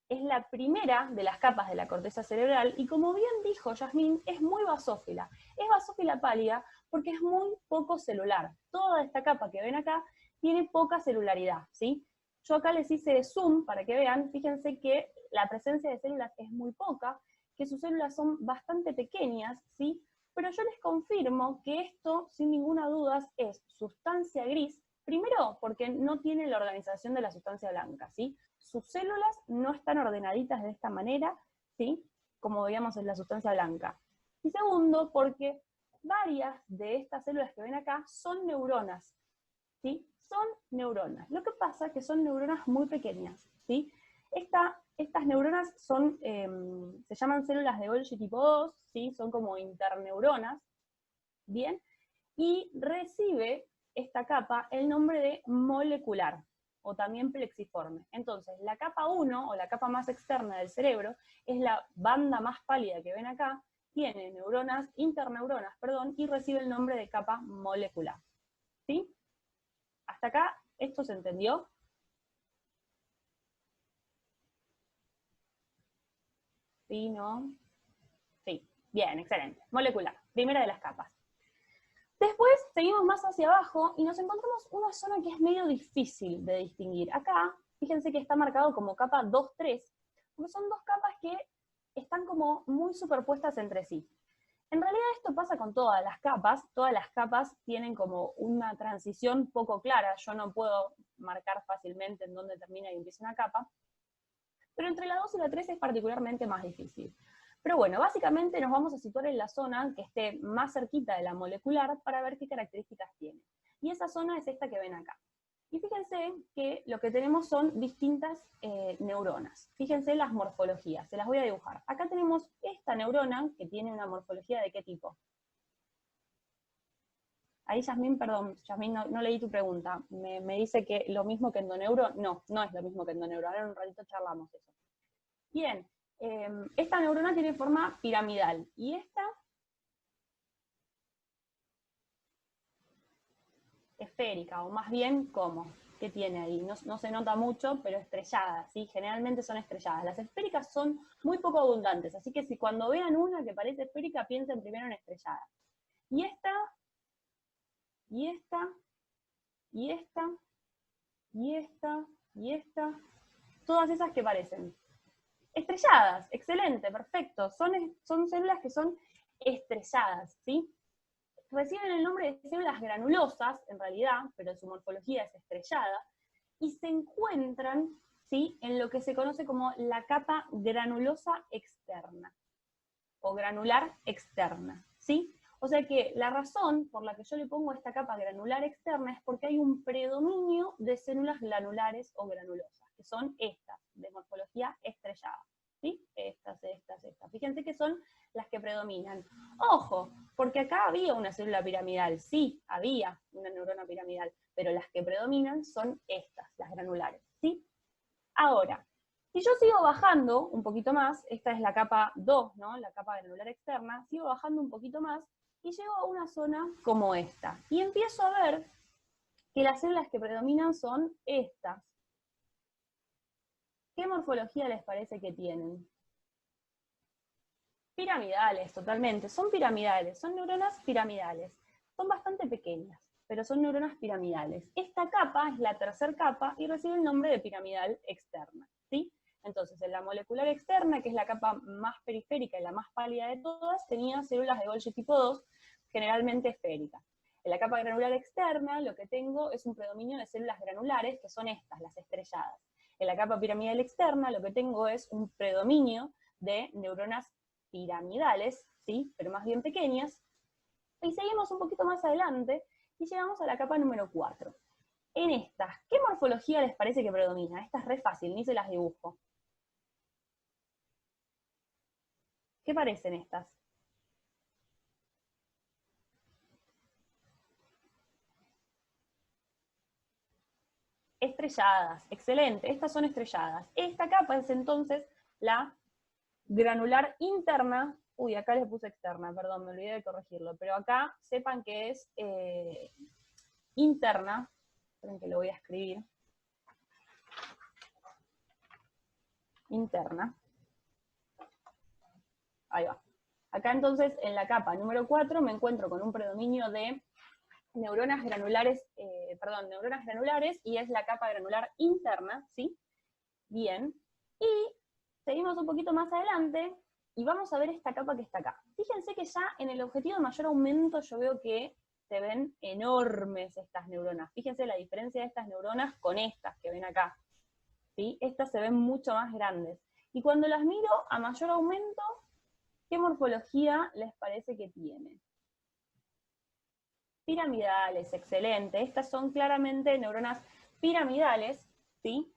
es la primera de las capas de la corteza cerebral, y como bien dijo Yasmín, es muy basófila. Es basófila pálida porque es muy poco celular. Toda esta capa que ven acá tiene poca celularidad, ¿sí? Yo acá les hice zoom para que vean, fíjense que la presencia de células es muy poca, que sus células son bastante pequeñas, ¿sí? Pero yo les confirmo que esto, sin ninguna duda, es sustancia gris, primero porque no tiene la organización de la sustancia blanca, ¿sí? Sus células no están ordenaditas de esta manera, ¿sí? Como veíamos en la sustancia blanca. Y segundo, porque varias de estas células que ven acá son neuronas, ¿sí? Son neuronas. Lo que pasa es que son neuronas muy pequeñas, ¿sí? Estas neuronas son, se llaman células de Golgi tipo 2, ¿sí? Son como interneuronas, ¿bien? Y recibe esta capa el nombre de molecular, o también plexiforme. Entonces, la capa 1, o la capa más externa del cerebro, es la banda más pálida que ven acá, tiene interneuronas, y recibe el nombre de capa molecular, ¿sí? ¿Hasta acá esto se entendió? ¿Sí, no? Sí, bien, excelente. Molecular, primera de las capas. Después seguimos más hacia abajo y nos encontramos una zona que es medio difícil de distinguir. Acá, fíjense que está marcado como capa 2-3, porque son dos capas que están como muy superpuestas entre sí. En realidad esto pasa con todas las capas tienen como una transición poco clara, yo no puedo marcar fácilmente en dónde termina y empieza una capa, pero entre la 2 y la 3 es particularmente más difícil. Pero bueno, básicamente nos vamos a situar en la zona que esté más cerquita de la molecular para ver qué características tiene. Y esa zona es esta que ven acá. Y fíjense que lo que tenemos son distintas neuronas. Fíjense las morfologías, se las voy a dibujar. Acá tenemos esta neurona que tiene una morfología ¿de qué tipo? Ahí Yasmín, perdón, Yasmín, no leí tu pregunta. Me dice que lo mismo que endoneuro. No, no es lo mismo que endoneuro. Ahora en un ratito charlamos de eso. Bien, esta neurona tiene forma piramidal. Y esta esférica, o más bien, ¿cómo? ¿Qué tiene ahí? No se nota mucho, pero estrelladas, ¿sí? Generalmente son estrelladas. Las esféricas son muy poco abundantes, así que si cuando vean una que parece esférica, piensen primero en estrellada. Y esta, y esta, y esta, y esta, y esta, todas esas que parecen estrelladas, excelente, perfecto. Son células que son estrelladas, ¿sí? Reciben el nombre de células granulosas, en realidad, pero su morfología es estrellada, y se encuentran, ¿sí?, en lo que se conoce como la capa granulosa externa, o granular externa, ¿sí? O sea que la razón por la que yo le pongo esta capa granular externa es porque hay un predominio de células granulares o granulosas, que son estas, de morfología estrellada, ¿sí? Estas. Fíjense que son las que predominan. Ojo, porque acá había una célula piramidal, sí, había una neurona piramidal, pero las que predominan son estas, las granulares, ¿sí? Ahora, si yo sigo bajando un poquito más, esta es la capa 2, ¿no? La capa granular externa, sigo bajando un poquito más y llego a una zona como esta. Y empiezo a ver que las células que predominan son estas. ¿Qué morfología les parece que tienen? Piramidales, totalmente. Son piramidales, son neuronas piramidales. Son bastante pequeñas, pero son neuronas piramidales. Esta capa es la tercera capa y recibe el nombre de piramidal externa, ¿sí? Entonces, en la molecular externa, que es la capa más periférica y la más pálida de todas, tenía células de Golgi tipo 2, generalmente esféricas. En la capa granular externa, lo que tengo es un predominio de células granulares, que son estas, las estrelladas. En la capa piramidal externa, lo que tengo es un predominio de neuronas piramidales, ¿sí? Pero más bien pequeñas. Y seguimos un poquito más adelante y llegamos a la capa número 4. En estas, ¿qué morfología les parece que predomina? Esta es re fácil, ni se las dibujo. ¿Qué parecen estas? Estrelladas, excelente, estas son estrelladas. Esta capa es entonces la granular interna. Uy, acá les puse externa, perdón, me olvidé de corregirlo, pero acá sepan que es interna. Esperen que lo voy a escribir. Interna. Ahí va. Acá entonces, en la capa número 4, me encuentro con un predominio de neuronas granulares, neuronas granulares, y es la capa granular interna, ¿sí? Bien. Y seguimos un poquito más adelante, y vamos a ver esta capa que está acá. Fíjense que ya en el objetivo de mayor aumento yo veo que se ven enormes estas neuronas. Fíjense la diferencia de estas neuronas con estas que ven acá, ¿sí? Estas se ven mucho más grandes. Y cuando las miro a mayor aumento, ¿qué morfología les parece que tiene? Piramidales, excelente. Estas son claramente neuronas piramidales, ¿sí?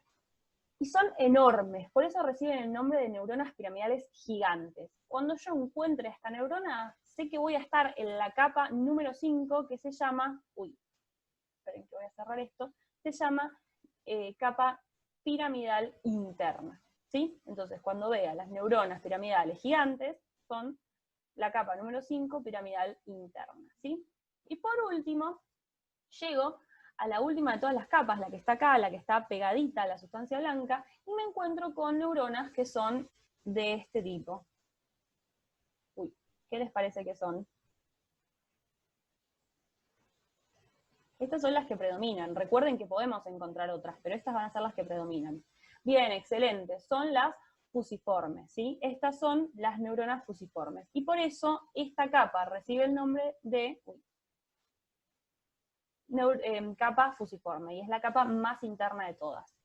Y son enormes, por eso reciben el nombre de neuronas piramidales gigantes. Cuando yo encuentre esta neurona, sé que voy a estar en la capa número 5, que se llama, esperen que voy a cerrar esto, se llama capa piramidal interna, ¿sí? Entonces, cuando vea las neuronas piramidales gigantes, son la capa número 5, piramidal interna, ¿sí? Y por último, llego a la última de todas las capas, la que está acá, la que está pegadita a la sustancia blanca, y me encuentro con neuronas que son de este tipo. Uy, ¿qué les parece que son? Estas son las que predominan. Recuerden que podemos encontrar otras, pero estas van a ser las que predominan. Bien, excelente. Son las fusiformes, ¿sí? Estas son las neuronas fusiformes. Y por eso esta capa recibe el nombre de capa fusiforme, y es la capa más interna de todas.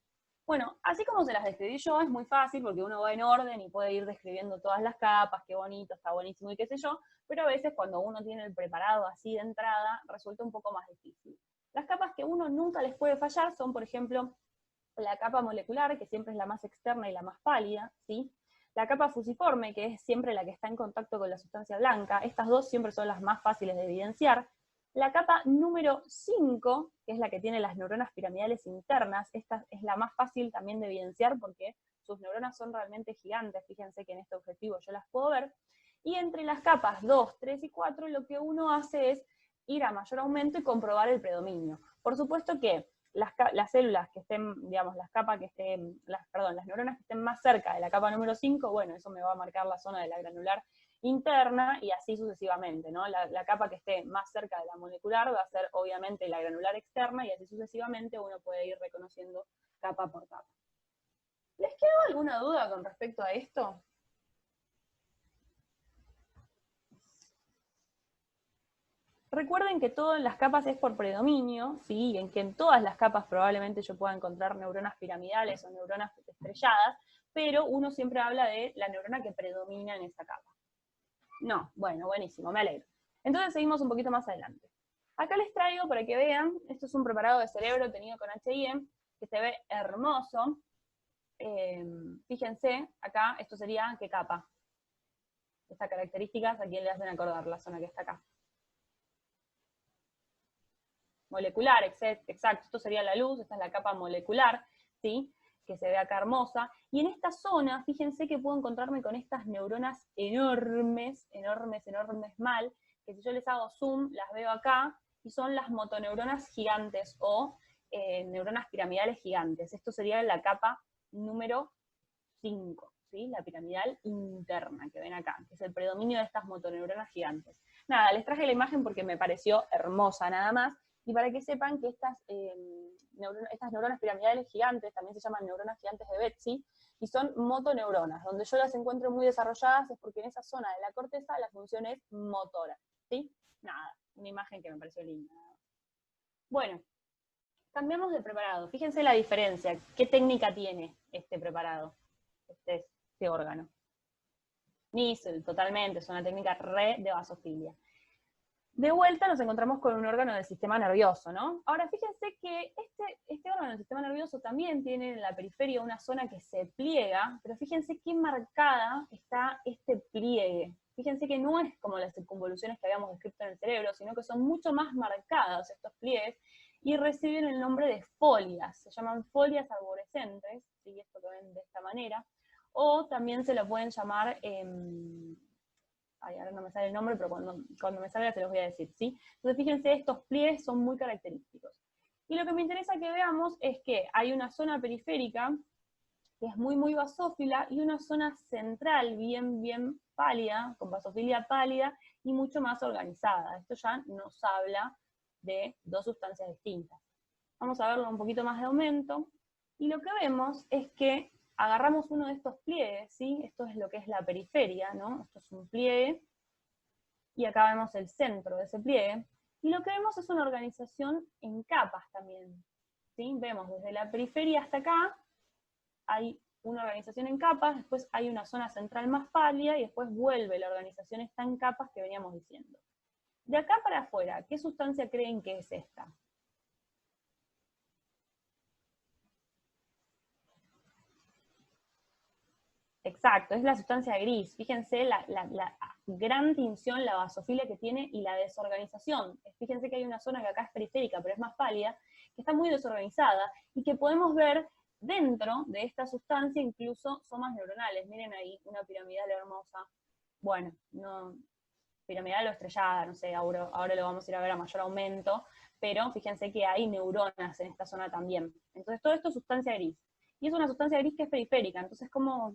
Bueno, así como se las describí yo, es muy fácil porque uno va en orden y puede ir describiendo todas las capas, qué bonito, está buenísimo y qué sé yo, pero a veces cuando uno tiene el preparado así de entrada, resulta un poco más difícil. Las capas que uno nunca les puede fallar son, por ejemplo, la capa molecular, que siempre es la más externa y la más pálida, ¿sí? La capa fusiforme, que es siempre la que está en contacto con la sustancia blanca. Estas dos siempre son las más fáciles de evidenciar. La capa número 5, que es la que tiene las neuronas piramidales internas, esta es la más fácil también de evidenciar porque sus neuronas son realmente gigantes. Fíjense que en este objetivo yo las puedo ver. Y entre las capas 2, 3 y 4, lo que uno hace es ir a mayor aumento y comprobar el predominio. Por supuesto que las células que estén, digamos, las neuronas que estén más cerca de la capa número 5, bueno, eso me va a marcar la zona de la granular interna, y así sucesivamente, ¿no? La capa que esté más cerca de la molecular va a ser obviamente la granular externa, y así sucesivamente uno puede ir reconociendo capa por capa. ¿Les quedó alguna duda con respecto a esto? Recuerden que todo en las capas es por predominio, ¿sí? En que en todas las capas probablemente yo pueda encontrar neuronas piramidales o neuronas estrelladas, pero uno siempre habla de la neurona que predomina en esa capa. No, bueno, buenísimo, me alegro. Entonces seguimos un poquito más adelante. Acá les traigo para que vean, esto es un preparado de cerebro tenido con HIE, que se ve hermoso. Fíjense, acá, esto sería, ¿qué capa? Estas características, ¿a quién le hacen acordar la zona que está acá? Molecular, exacto, esto sería la luz, esta es la capa molecular, ¿sí? Que se ve acá hermosa, y en esta zona, fíjense que puedo encontrarme con estas neuronas enormes, enormes, enormes mal, que si yo les hago zoom, las veo acá, y son las motoneuronas gigantes o neuronas piramidales gigantes. Esto sería la capa número 5, ¿sí? La piramidal interna que ven acá, que es el predominio de estas motoneuronas gigantes. Nada, les traje la imagen porque me pareció hermosa nada más, y para que sepan que estas neuronas piramidales gigantes también se llaman neuronas gigantes de Betsy, y son motoneuronas. Donde yo las encuentro muy desarrolladas es porque en esa zona de la corteza la función es motora, ¿sí? Nada, una imagen que me pareció linda. Bueno, cambiamos de preparado. Fíjense la diferencia. ¿Qué técnica tiene este preparado? Este órgano. Nisl, totalmente, es una técnica re de vasofilia. De vuelta nos encontramos con un órgano del sistema nervioso, ¿no? Ahora fíjense que este órgano del sistema nervioso también tiene en la periferia una zona que se pliega, pero fíjense qué marcada está este pliegue. Fíjense que no es como las circunvoluciones que habíamos descrito en el cerebro, sino que son mucho más marcados estos pliegues y reciben el nombre de folias. Se llaman folias arborescentes, ¿sí? Esto que ven de esta manera. O también se lo pueden llamar, ahora no me sale el nombre, pero cuando me salga se los voy a decir, ¿sí? Entonces fíjense, estos pliegues son muy característicos. Y lo que me interesa que veamos es que hay una zona periférica que es muy, muy basófila, y una zona central bien, bien pálida, con basofilia pálida, y mucho más organizada. Esto ya nos habla de dos sustancias distintas. Vamos a verlo un poquito más de aumento, y lo que vemos es que agarramos uno de estos pliegues, ¿sí? Esto es lo que es la periferia, ¿no? Esto es un pliegue, y acá vemos el centro de ese pliegue, y lo que vemos es una organización en capas también, ¿sí? Vemos desde la periferia hasta acá, hay una organización en capas, después hay una zona central más pálida, y después vuelve la organización esta en capas que veníamos diciendo. De acá para afuera, ¿qué sustancia creen que es esta? Exacto, es la sustancia gris. Fíjense la gran tinción, la basofilia que tiene y la desorganización. Fíjense que hay una zona que acá es periférica, pero es más pálida, que está muy desorganizada, y que podemos ver dentro de esta sustancia incluso somas neuronales. Miren ahí, una piramidal hermosa. Bueno, no, piramidal o estrellada, no sé, ahora lo vamos a ir a ver a mayor aumento, pero fíjense que hay neuronas en esta zona también. Entonces todo esto es sustancia gris. Y es una sustancia gris que es periférica, entonces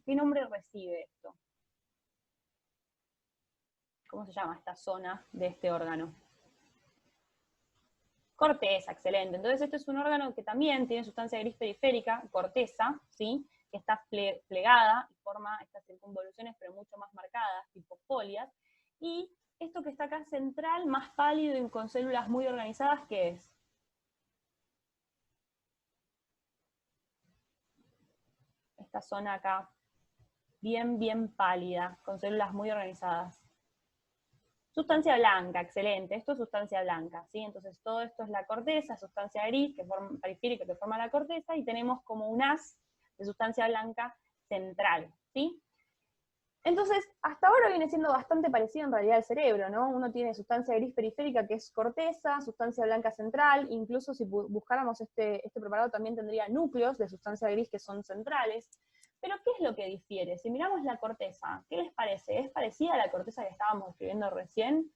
¿qué nombre recibe esto? ¿Cómo se llama esta zona de este órgano? Corteza, excelente. Entonces este es un órgano que también tiene sustancia gris periférica, corteza, ¿sí? Que está plegada y forma estas circunvoluciones, pero mucho más marcadas, tipo folias. Y esto que está acá central, más pálido y con células muy organizadas, ¿qué es? Esta zona acá, bien, bien pálida, con células muy organizadas. Sustancia blanca, excelente, esto es sustancia blanca, ¿sí? Entonces todo esto es la corteza, sustancia gris, periférica que forma la corteza, y tenemos como un haz de sustancia blanca central, ¿sí? Entonces, hasta ahora viene siendo bastante parecido en realidad al cerebro, ¿no? Uno tiene sustancia gris periférica, que es corteza, sustancia blanca central, incluso si buscáramos este preparado también tendría núcleos de sustancia gris que son centrales. Pero ¿qué es lo que difiere? Si miramos la corteza, ¿qué les parece? ¿Es parecida a la corteza que estábamos describiendo recién?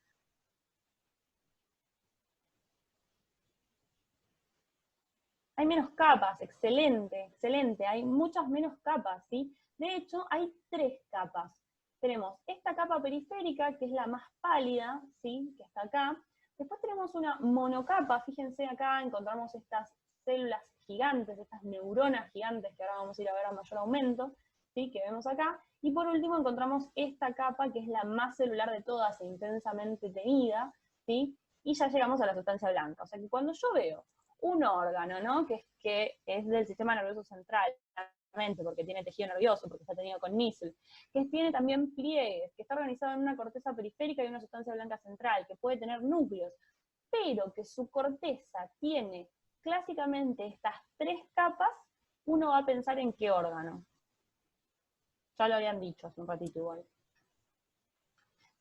Hay menos capas, excelente, excelente, hay muchas menos capas, ¿sí? De hecho, hay 3 capas. Tenemos esta capa periférica, que es la más pálida, ¿sí? Que está acá. Después tenemos una monocapa, fíjense acá, encontramos estas células gigantes, estas neuronas gigantes, que ahora vamos a ir a ver a mayor aumento, ¿sí? Que vemos acá. Y por último encontramos esta capa, que es la más celular de todas e intensamente tenida, ¿sí? Y ya llegamos a la sustancia blanca. O sea que cuando yo veo un órgano, ¿no? Que es del sistema nervioso central, porque tiene tejido nervioso, porque está tenido con Nisl, que tiene también pliegues, que está organizado en una corteza periférica y una sustancia blanca central, que puede tener núcleos, pero que su corteza tiene clásicamente estas 3 capas, uno va a pensar en qué órgano. Ya lo habían dicho hace un ratito igual.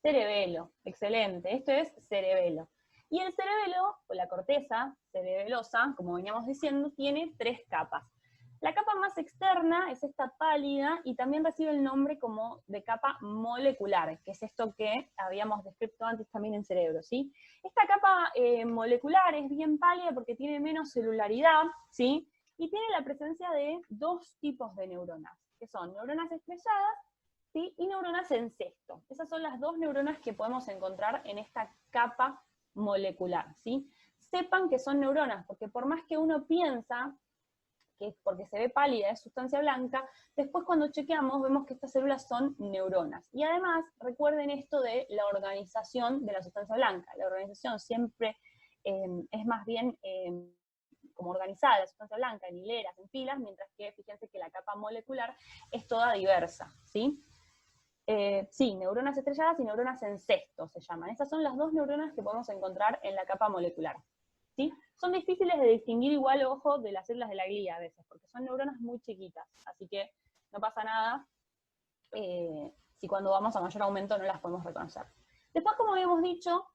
Cerebelo, excelente, esto es cerebelo. Y el cerebelo, o la corteza cerebelosa, como veníamos diciendo, tiene 3 capas. La capa más externa es esta pálida y también recibe el nombre como de capa molecular, que es esto que habíamos descrito antes también en cerebro, ¿sí? Esta capa molecular es bien pálida porque tiene menos celularidad, ¿sí? Y tiene la presencia de dos tipos de neuronas, que son neuronas estrelladas, ¿sí? Y neuronas en cesto. Esas son las dos neuronas que podemos encontrar en esta capa molecular, ¿sí? Sepan que son neuronas, porque por más que uno piensa que porque se ve pálida es sustancia blanca, después cuando chequeamos vemos que estas células son neuronas. Y además, recuerden esto de la organización de la sustancia blanca. La organización siempre es más bien como organizada la sustancia blanca en hileras, en filas, mientras que fíjense que la capa molecular es toda diversa, ¿sí? Sí, neuronas estrelladas y neuronas en cesto se llaman. Esas son las dos neuronas que podemos encontrar en la capa molecular. ¿Sí? Son difíciles de distinguir igual, ojo, de las células de la glía a veces, porque son neuronas muy chiquitas, así que no pasa nada si cuando vamos a mayor aumento no las podemos reconocer. Después, como habíamos dicho,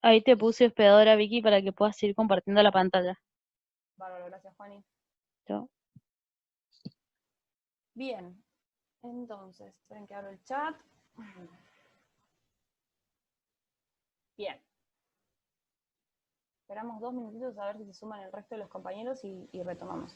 Ahí te puse hospedadora, Vicky, para que puedas ir compartiendo la pantalla. bárbaro, gracias, Juani. ¿No? Bien, entonces, esperen que abro el chat. Bien. Esperamos 2 minutitos a ver si se suman el resto de los compañeros y retomamos.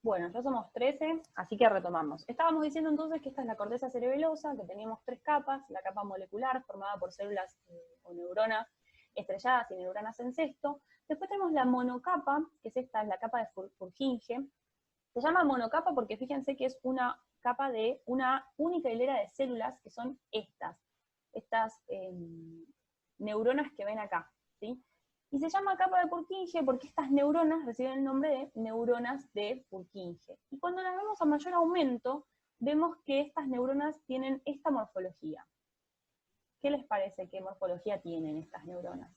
Bueno, ya somos 13, así que retomamos. Estábamos diciendo entonces que esta es la corteza cerebelosa, que teníamos 3 capas, la capa molecular formada por células o neuronas estrelladas y neuronas en cesto. Después tenemos la monocapa, que es esta, la capa de Purkinje. Se llama monocapa porque fíjense que es una capa de una única hilera de células que son estas neuronas que ven acá, ¿sí? Y se llama capa de Purkinje porque estas neuronas reciben el nombre de neuronas de Purkinje. Y cuando las vemos a mayor aumento, vemos que estas neuronas tienen esta morfología. ¿Qué les parece? ¿Qué morfología tienen estas neuronas?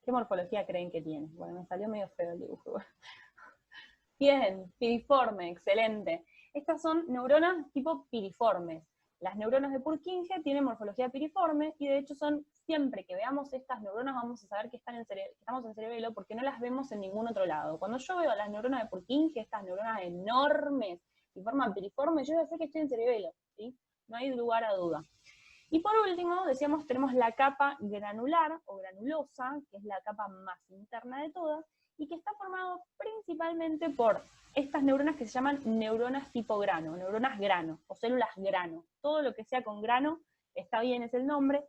¿Qué morfología creen que tiene? Bueno, me salió medio feo el dibujo. Bien, piriforme, excelente. Estas son neuronas tipo piriformes. Las neuronas de Purkinje tienen morfología piriforme y de hecho son, siempre que veamos estas neuronas vamos a saber que estamos en cerebelo porque no las vemos en ningún otro lado. Cuando yo veo las neuronas de Purkinje, estas neuronas enormes y forman piriforme, yo ya sé que estoy en cerebelo, ¿sí? No hay lugar a duda. Y por último, decíamos, tenemos la capa granular o granulosa, que es la capa más interna de todas, y que está formado principalmente por estas neuronas que se llaman neuronas tipo grano, neuronas grano, o células grano. Todo lo que sea con grano, está bien, es el nombre.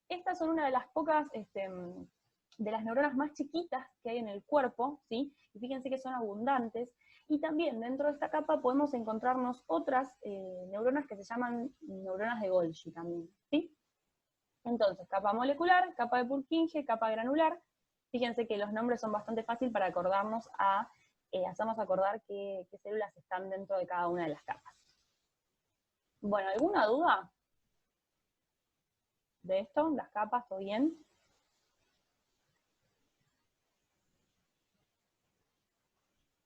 Estas son una de las pocas, de las neuronas más chiquitas que hay en el cuerpo, ¿sí? Y fíjense que son abundantes. Y también dentro de esta capa podemos encontrarnos otras neuronas que se llaman neuronas de Golgi también, ¿sí? Entonces, capa molecular, capa de Purkinje, capa granular. Fíjense que los nombres son bastante fáciles para acordarnos hacernos acordar qué células están dentro de cada una de las capas. Bueno, ¿alguna duda de esto? ¿Las capas, todo bien?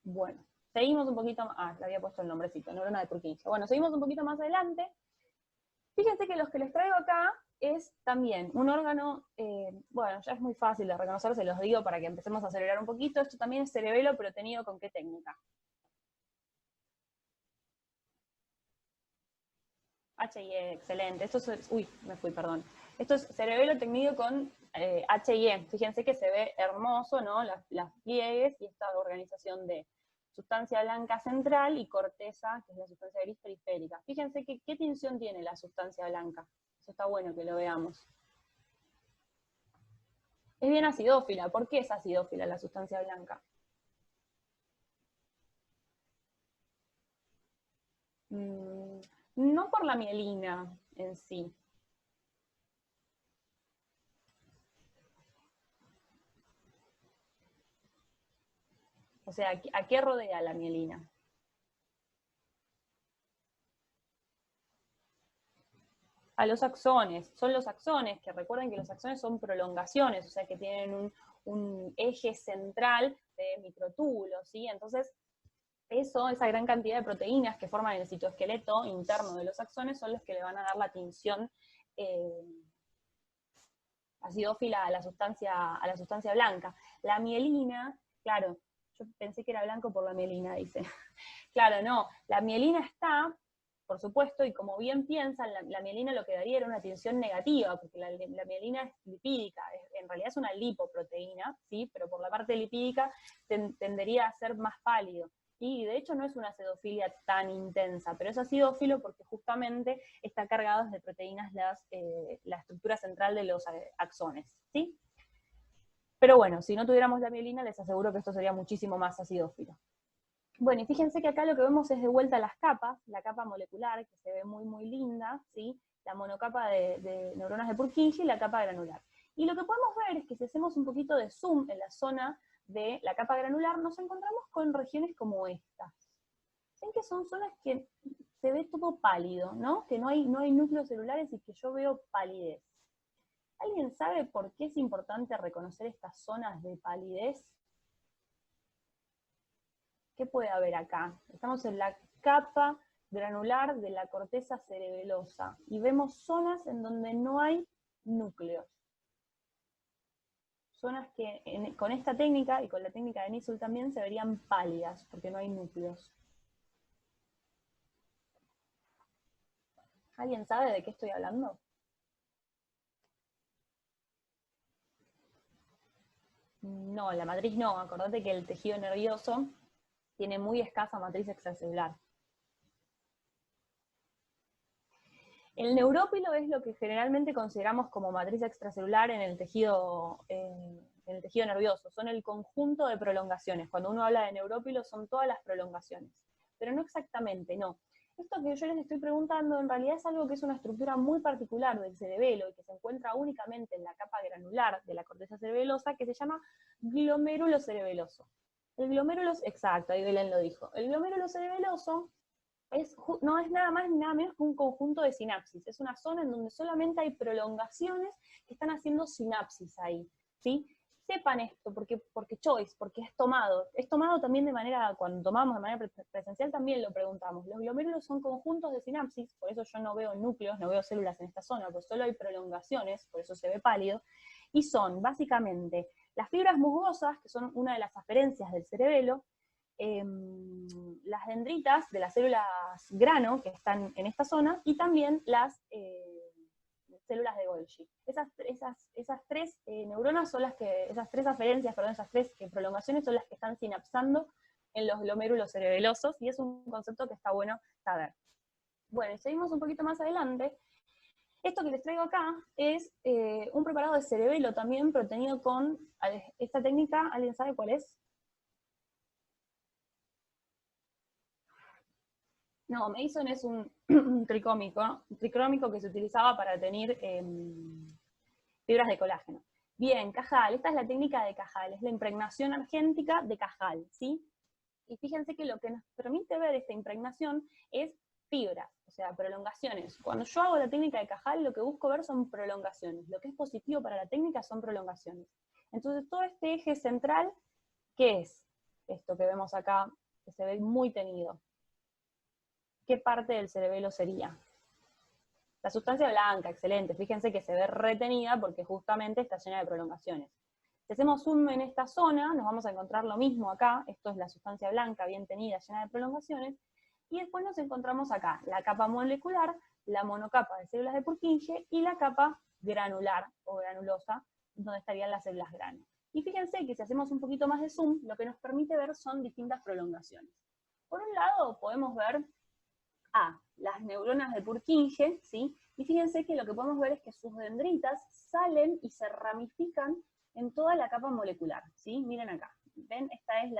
Bueno, seguimos un poquito más. Ah, le había puesto el nombrecito, neurona de Purkinje. Bueno, seguimos un poquito más adelante. Fíjense que los que les traigo acá es también un órgano, bueno, ya es muy fácil de reconocer, se los digo para que empecemos a acelerar un poquito. Esto también es cerebelo, pero tenido con qué técnica. HIE, excelente. Esto es, uy, me fui, perdón. Esto es cerebelo teñido con HIE. Fíjense que se ve hermoso, ¿no? Las pliegues y esta organización de sustancia blanca central y corteza, que es la sustancia gris periférica. Fíjense que qué tinción tiene la sustancia blanca. Eso está bueno que lo veamos. Es bien acidófila. ¿Por qué es acidófila la sustancia blanca? No por la mielina en sí. O sea, ¿a qué rodea la mielina? A los axones. Son los axones, que recuerden que los axones son prolongaciones, o sea, que tienen un eje central de microtúbulos, ¿sí? Entonces, esa gran cantidad de proteínas que forman el citoesqueleto interno de los axones son los que le van a dar la tinción acidófila a la sustancia blanca. La mielina, claro, yo pensé que era blanco por la mielina, dice. Claro, no, la mielina está, por supuesto, y como bien piensan, la mielina lo que daría era una tinción negativa, porque la mielina es lipídica, en realidad es una lipoproteína, ¿sí? Pero por la parte lipídica tendería a ser más pálido. Y de hecho no es una acidofilia tan intensa, pero es acidófilo porque justamente está cargado de proteínas la estructura central de los axones, ¿sí? Pero bueno, si no tuviéramos la mielina, les aseguro que esto sería muchísimo más acidófilo. Bueno, y fíjense que acá lo que vemos es de vuelta las capas, la capa molecular, que se ve muy, muy linda, ¿sí? La monocapa de neuronas de Purkinje y la capa granular. Y lo que podemos ver es que si hacemos un poquito de zoom en la zona de la capa granular, nos encontramos con regiones como estas. Ven que son zonas que se ve todo pálido, ¿no? Que no hay núcleos celulares y que yo veo palidez. ¿Alguien sabe por qué es importante reconocer estas zonas de palidez? ¿Qué puede haber acá? Estamos en la capa granular de la corteza cerebelosa y vemos zonas en donde no hay núcleos. Zonas que con esta técnica y con la técnica de Nissl también se verían pálidas porque no hay núcleos. ¿Alguien sabe de qué estoy hablando? No, la matriz no. Acordate que el tejido nervioso tiene muy escasa matriz extracelular. El neurópilo es lo que generalmente consideramos como matriz extracelular en el tejido nervioso. Son el conjunto de prolongaciones. Cuando uno habla de neurópilo son todas las prolongaciones. Pero no exactamente, no. Esto que yo les estoy preguntando en realidad es algo que es una estructura muy particular del cerebelo y que se encuentra únicamente en la capa granular de la corteza cerebelosa, que se llama glomérulo cerebeloso. El glomérulo, exacto, ahí Belén lo dijo. El glomérulo cerebeloso no es nada más ni nada menos que un conjunto de sinapsis. Es una zona en donde solamente hay prolongaciones que están haciendo sinapsis ahí, ¿sí? Sepan esto, porque choice, porque es tomado. Es tomado también de manera, cuando tomamos de manera presencial también lo preguntamos. Los glomérulos son conjuntos de sinapsis, por eso yo no veo núcleos, no veo células en esta zona, pues solo hay prolongaciones, por eso se ve pálido, y son básicamente las fibras musgosas, que son una de las aferencias del cerebelo, las dendritas de las células grano que están en esta zona, y también las células de Golgi. Esas tres neuronas son las que, esas tres aferencias, perdón, esas tres prolongaciones son las que están sinapsando en los glomérulos cerebelosos, y es un concepto que está bueno saber. Bueno, y seguimos un poquito más adelante. Esto que les traigo acá es un preparado de cerebelo también, pero tenido con esta técnica. ¿Alguien sabe cuál es? No, Mason es un tricrómico que se utilizaba para tener fibras de colágeno. Bien, Cajal, esta es la técnica de Cajal, es la impregnación argéntica de Cajal, ¿sí? Y fíjense que lo que nos permite ver esta impregnación es fibras, o sea, prolongaciones. Cuando yo hago la técnica de Cajal, lo que busco ver son prolongaciones. Lo que es positivo para la técnica son prolongaciones. Entonces, todo este eje central, ¿qué es? Esto que vemos acá, que se ve muy tenido. ¿Qué parte del cerebelo sería? La sustancia blanca, excelente. Fíjense que se ve retenida porque justamente está llena de prolongaciones. Si hacemos zoom en esta zona, nos vamos a encontrar lo mismo acá. Esto es la sustancia blanca bien tenida, llena de prolongaciones. Y después nos encontramos acá, la capa molecular, la monocapa de células de Purkinje y la capa granular o granulosa, donde estarían las células grano. Y fíjense que si hacemos un poquito más de zoom, lo que nos permite ver son distintas prolongaciones. Por un lado, podemos ver las neuronas de Purkinje, ¿sí? Y fíjense que lo que podemos ver es que sus dendritas salen y se ramifican en toda la capa molecular, ¿sí? Miren acá, ven, esta es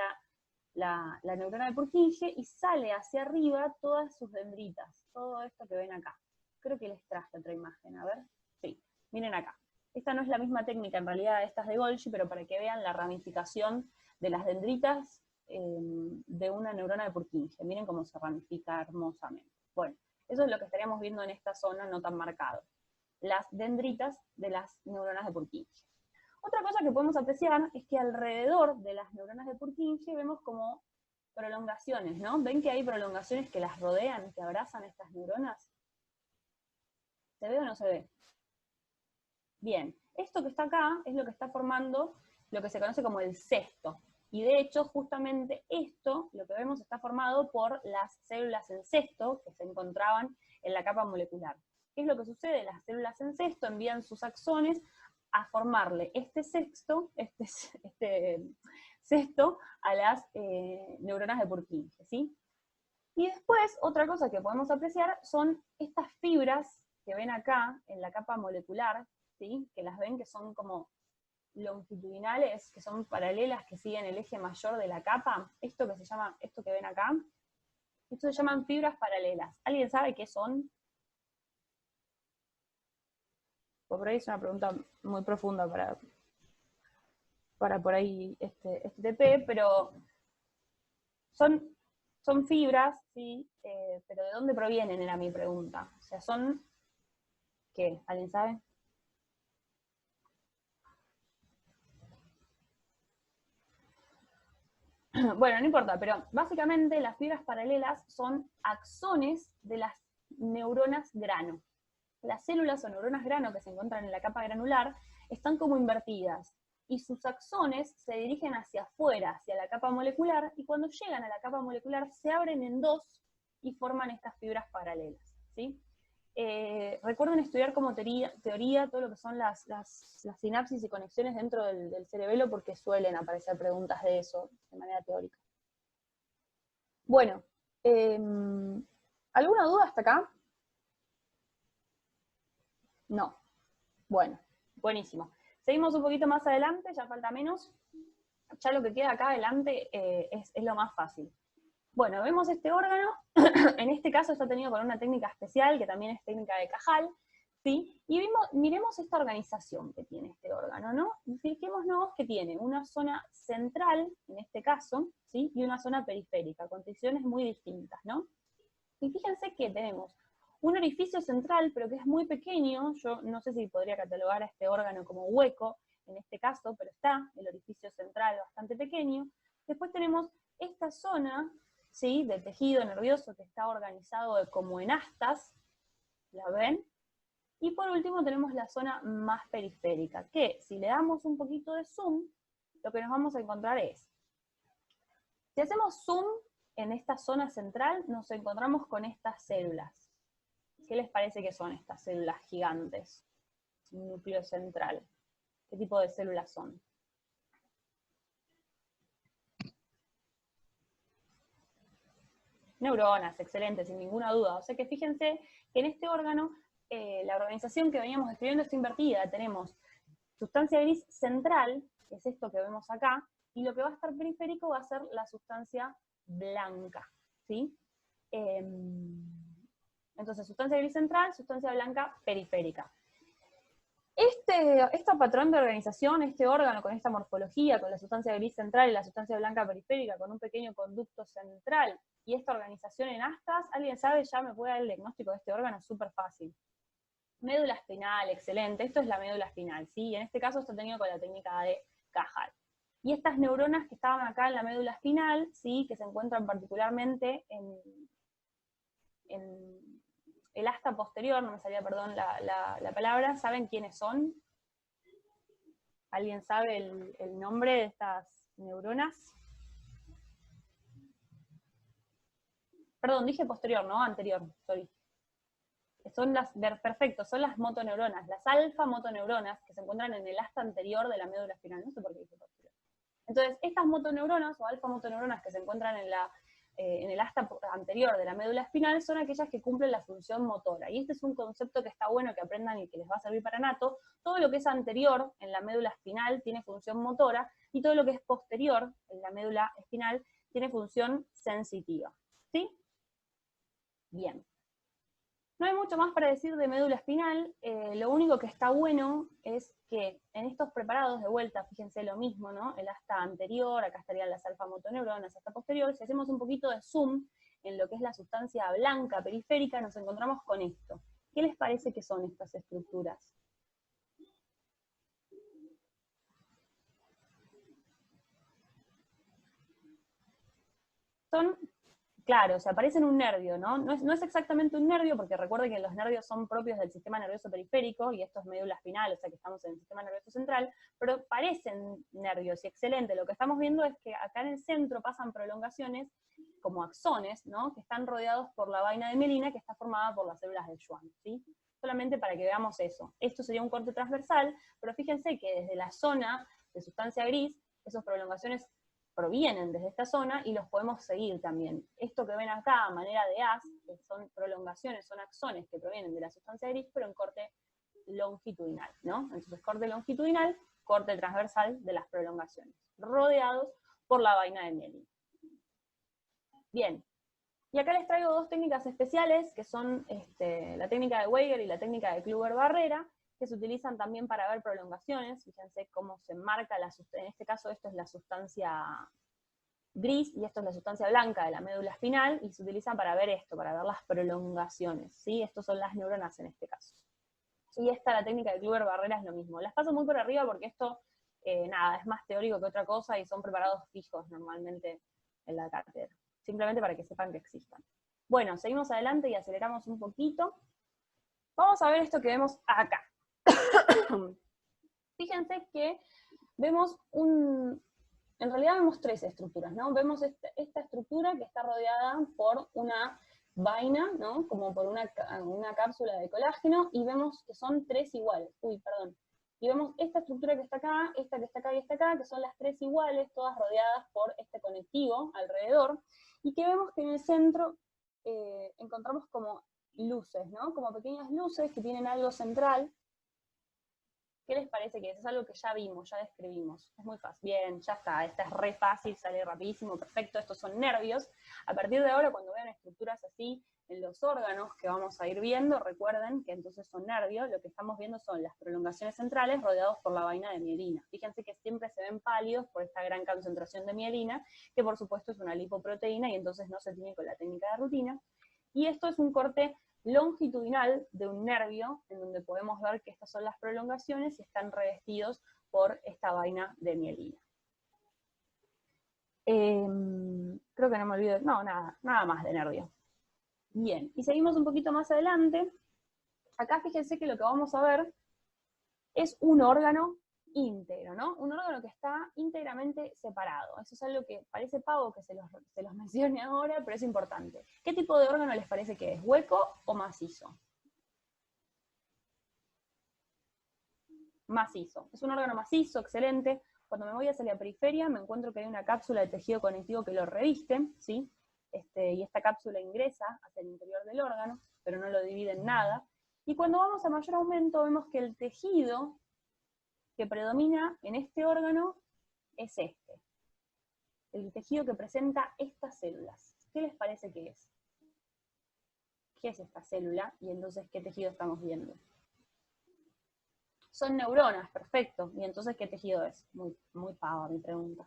la neurona de Purkinje y sale hacia arriba todas sus dendritas, todo esto que ven acá. Creo que les traje otra imagen, a ver. Sí, miren acá. Esta no es la misma técnica, en realidad esta es de Golgi, pero para que vean la ramificación de las dendritas de una neurona de Purkinje. Miren cómo se ramifica hermosamente. Bueno, eso es lo que estaríamos viendo en esta zona no tan marcado. Las dendritas de las neuronas de Purkinje. Otra cosa que podemos apreciar es que alrededor de las neuronas de Purkinje vemos como prolongaciones, ¿no? ¿Ven que hay prolongaciones que las rodean, que abrazan estas neuronas? ¿Se ve o no se ve? Bien, esto que está acá es lo que está formando lo que se conoce como el cesto. Y de hecho, justamente esto, lo que vemos, está formado por las células en cesto que se encontraban en la capa molecular. ¿Qué es lo que sucede? Las células en cesto envían sus axones a formarle este cesto a las neuronas de Purkinje, ¿sí? Y después, otra cosa que podemos apreciar son estas fibras que ven acá en la capa molecular, ¿sí? Que las ven que son como longitudinales, que son paralelas, que siguen el eje mayor de la capa. Esto que ven acá, esto se llaman fibras paralelas. ¿Alguien sabe qué son? Por ahí es una pregunta muy profunda para por ahí este TP, pero son fibras, ¿sí? Pero ¿de dónde provienen? Era mi pregunta. O sea, son, ¿qué? ¿Alguien sabe? Bueno, no importa, pero básicamente las fibras paralelas son axones de las neuronas grano. Las células o neuronas grano que se encuentran en la capa granular están como invertidas, y sus axones se dirigen hacia afuera, hacia la capa molecular, y cuando llegan a la capa molecular se abren en dos y forman estas fibras paralelas, ¿sí? Recuerden estudiar como teoría todo lo que son las sinapsis y conexiones dentro del cerebelo, porque suelen aparecer preguntas de eso de manera teórica. Bueno, ¿alguna duda hasta acá? No. Bueno, buenísimo. Seguimos un poquito más adelante, ya falta menos. Ya lo que queda acá adelante es lo más fácil. Bueno, vemos este órgano, en este caso está tenido con una técnica especial, que también es técnica de Cajal, ¿sí? Y miremos esta organización que tiene este órgano, ¿no? Fijémonos que tiene una zona central, en este caso, ¿sí? Y una zona periférica, con condiciones muy distintas, ¿no? Y fíjense que tenemos un orificio central, pero que es muy pequeño. Yo no sé si podría catalogar a este órgano como hueco, en este caso, pero está el orificio central bastante pequeño. Después tenemos esta zona, ¿sí? De tejido nervioso que está organizado como en astas, ¿la ven? Y por último tenemos la zona más periférica, que si le damos un poquito de zoom, lo que nos vamos a encontrar es, si hacemos zoom en esta zona central, nos encontramos con estas células. ¿Qué les parece que son estas células gigantes? Núcleo central. ¿Qué tipo de células son? Neuronas, excelente, sin ninguna duda. O sea que fíjense que en este órgano, la organización que veníamos describiendo está invertida. Tenemos sustancia gris central, que es esto que vemos acá, y lo que va a estar periférico va a ser la sustancia blanca, ¿sí? Entonces, sustancia gris central, sustancia blanca periférica. Este patrón de organización, este órgano con esta morfología, con la sustancia gris central y la sustancia blanca periférica, con un pequeño conducto central, y esta organización en astas, ¿alguien sabe? Ya me puede dar el diagnóstico de este órgano, súper fácil. Médula espinal, excelente, esto es la médula espinal, ¿sí? En este caso está tenido con la técnica de Cajal. Y estas neuronas que estaban acá en la médula espinal, ¿sí? Que se encuentran particularmente en el asta posterior, no me salía, perdón, la palabra, ¿saben quiénes son? ¿Alguien sabe el nombre de estas neuronas? Perdón, dije posterior, ¿no? Anterior, sorry. Son perfecto, son las motoneuronas, las alfa-motoneuronas que se encuentran en el asta anterior de la médula espinal, no sé por qué dije posterior. Entonces, estas motoneuronas o alfa-motoneuronas que se encuentran en el asta anterior de la médula espinal son aquellas que cumplen la función motora. Y este es un concepto que está bueno que aprendan y que les va a servir para nato. Todo lo que es anterior en la médula espinal tiene función motora, y todo lo que es posterior en la médula espinal tiene función sensitiva, ¿sí? Bien. No hay mucho más para decir de médula espinal, lo único que está bueno es que en estos preparados de vuelta, fíjense lo mismo, ¿no? El asta anterior, acá estarían las alfa-motoneuronas, asta posterior, si hacemos un poquito de zoom en lo que es la sustancia blanca periférica, nos encontramos con esto. ¿Qué les parece que son estas estructuras? Son, claro, se aparece en un nervio, ¿no? No es exactamente un nervio, porque recuerden que los nervios son propios del sistema nervioso periférico, y esto es médula espinal, o sea que estamos en el sistema nervioso central, pero parecen nervios, y excelente. Lo que estamos viendo es que acá en el centro pasan prolongaciones, como axones, ¿no? Que están rodeados por la vaina de mielina, que está formada por las células de Schwann, ¿sí? Solamente para que veamos eso. Esto sería un corte transversal, pero fíjense que desde la zona de sustancia gris, esas prolongaciones provienen desde esta zona y los podemos seguir también. Esto que ven acá a manera de haz, que son prolongaciones, son axones que provienen de la sustancia gris, pero en corte longitudinal, ¿no? Entonces corte longitudinal, corte transversal de las prolongaciones, rodeados por la vaina de mielina. Bien, y acá les traigo dos técnicas especiales, que son la técnica de Weger y la técnica de Kluger-Barrera, que se utilizan también para ver prolongaciones. Fíjense cómo se marca, en este caso esto es la sustancia gris y esto es la sustancia blanca de la médula espinal, y se utilizan para ver esto, para ver las prolongaciones, ¿sí? Estos son las neuronas en este caso. Y la técnica de Kluger-Barrera es lo mismo. Las paso muy por arriba porque esto, nada, es más teórico que otra cosa y son preparados fijos normalmente en la cátedra. Simplemente para que sepan que existan. Bueno, seguimos adelante y aceleramos un poquito. Vamos a ver esto que vemos acá. Fíjense que vemos en realidad vemos tres estructuras, ¿no? Vemos esta estructura que está rodeada por una vaina, ¿no? Como por una cápsula de colágeno, y vemos que son tres iguales. Y vemos esta estructura que está acá, esta que está acá y esta acá, que son las tres iguales, todas rodeadas por este conectivo alrededor, y que vemos que en el centro encontramos como luces, ¿no? Como pequeñas luces que tienen algo central. ¿Qué les parece que es? Es algo que ya vimos, ya describimos. Es muy fácil. Bien, ya está. Esta es re fácil, sale rapidísimo, perfecto. Estos son nervios. A partir de ahora, cuando vean estructuras así en los órganos que vamos a ir viendo, recuerden que entonces son nervios. Lo que estamos viendo son las prolongaciones centrales rodeados por la vaina de mielina. Fíjense que siempre se ven pálidos por esta gran concentración de mielina, que por supuesto es una lipoproteína y entonces no se tiene con la técnica de rutina. Y esto es un corte longitudinal de un nervio, en donde podemos ver que estas son las prolongaciones y están revestidos por esta vaina de mielina. Creo que no me olvido, no, nada más de nervio. Bien, y seguimos un poquito más adelante. Acá fíjense que lo que vamos a ver es un órgano íntegro, ¿no? Un órgano que está íntegramente separado. Eso es algo que parece pavo que se los mencione ahora, pero es importante. ¿Qué tipo de órgano les parece que es? ¿Hueco o macizo? Macizo. Es un órgano macizo, excelente. Cuando me voy hacia la periferia me encuentro que hay una cápsula de tejido conectivo que lo reviste, ¿sí? Y esta cápsula ingresa hacia el interior del órgano, pero no lo divide en nada. Y cuando vamos a mayor aumento vemos que el tejido que predomina en este órgano es este. El tejido que presenta estas células. ¿Qué les parece que es? ¿Qué es esta célula? Y entonces, ¿qué tejido estamos viendo? Son neuronas, perfecto. ¿Y entonces qué tejido es? Muy pava mi pregunta.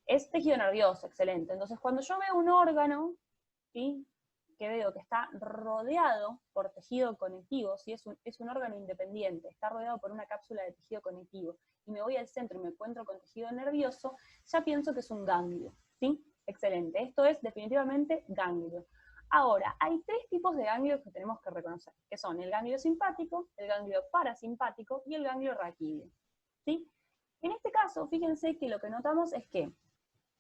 Es tejido nervioso, excelente. Entonces, cuando yo veo un órgano, ¿sí?, que veo que está rodeado por tejido conectivo, ¿sí?, es un órgano independiente, está rodeado por una cápsula de tejido conectivo, y me voy al centro y me encuentro con tejido nervioso, ya pienso que es un ganglio, ¿sí? Excelente, esto es definitivamente ganglio. Ahora, hay tres tipos de ganglios que tenemos que reconocer, que son el ganglio simpático, el ganglio parasimpático y el ganglio raquídeo, ¿sí? En este caso, fíjense que lo que notamos es que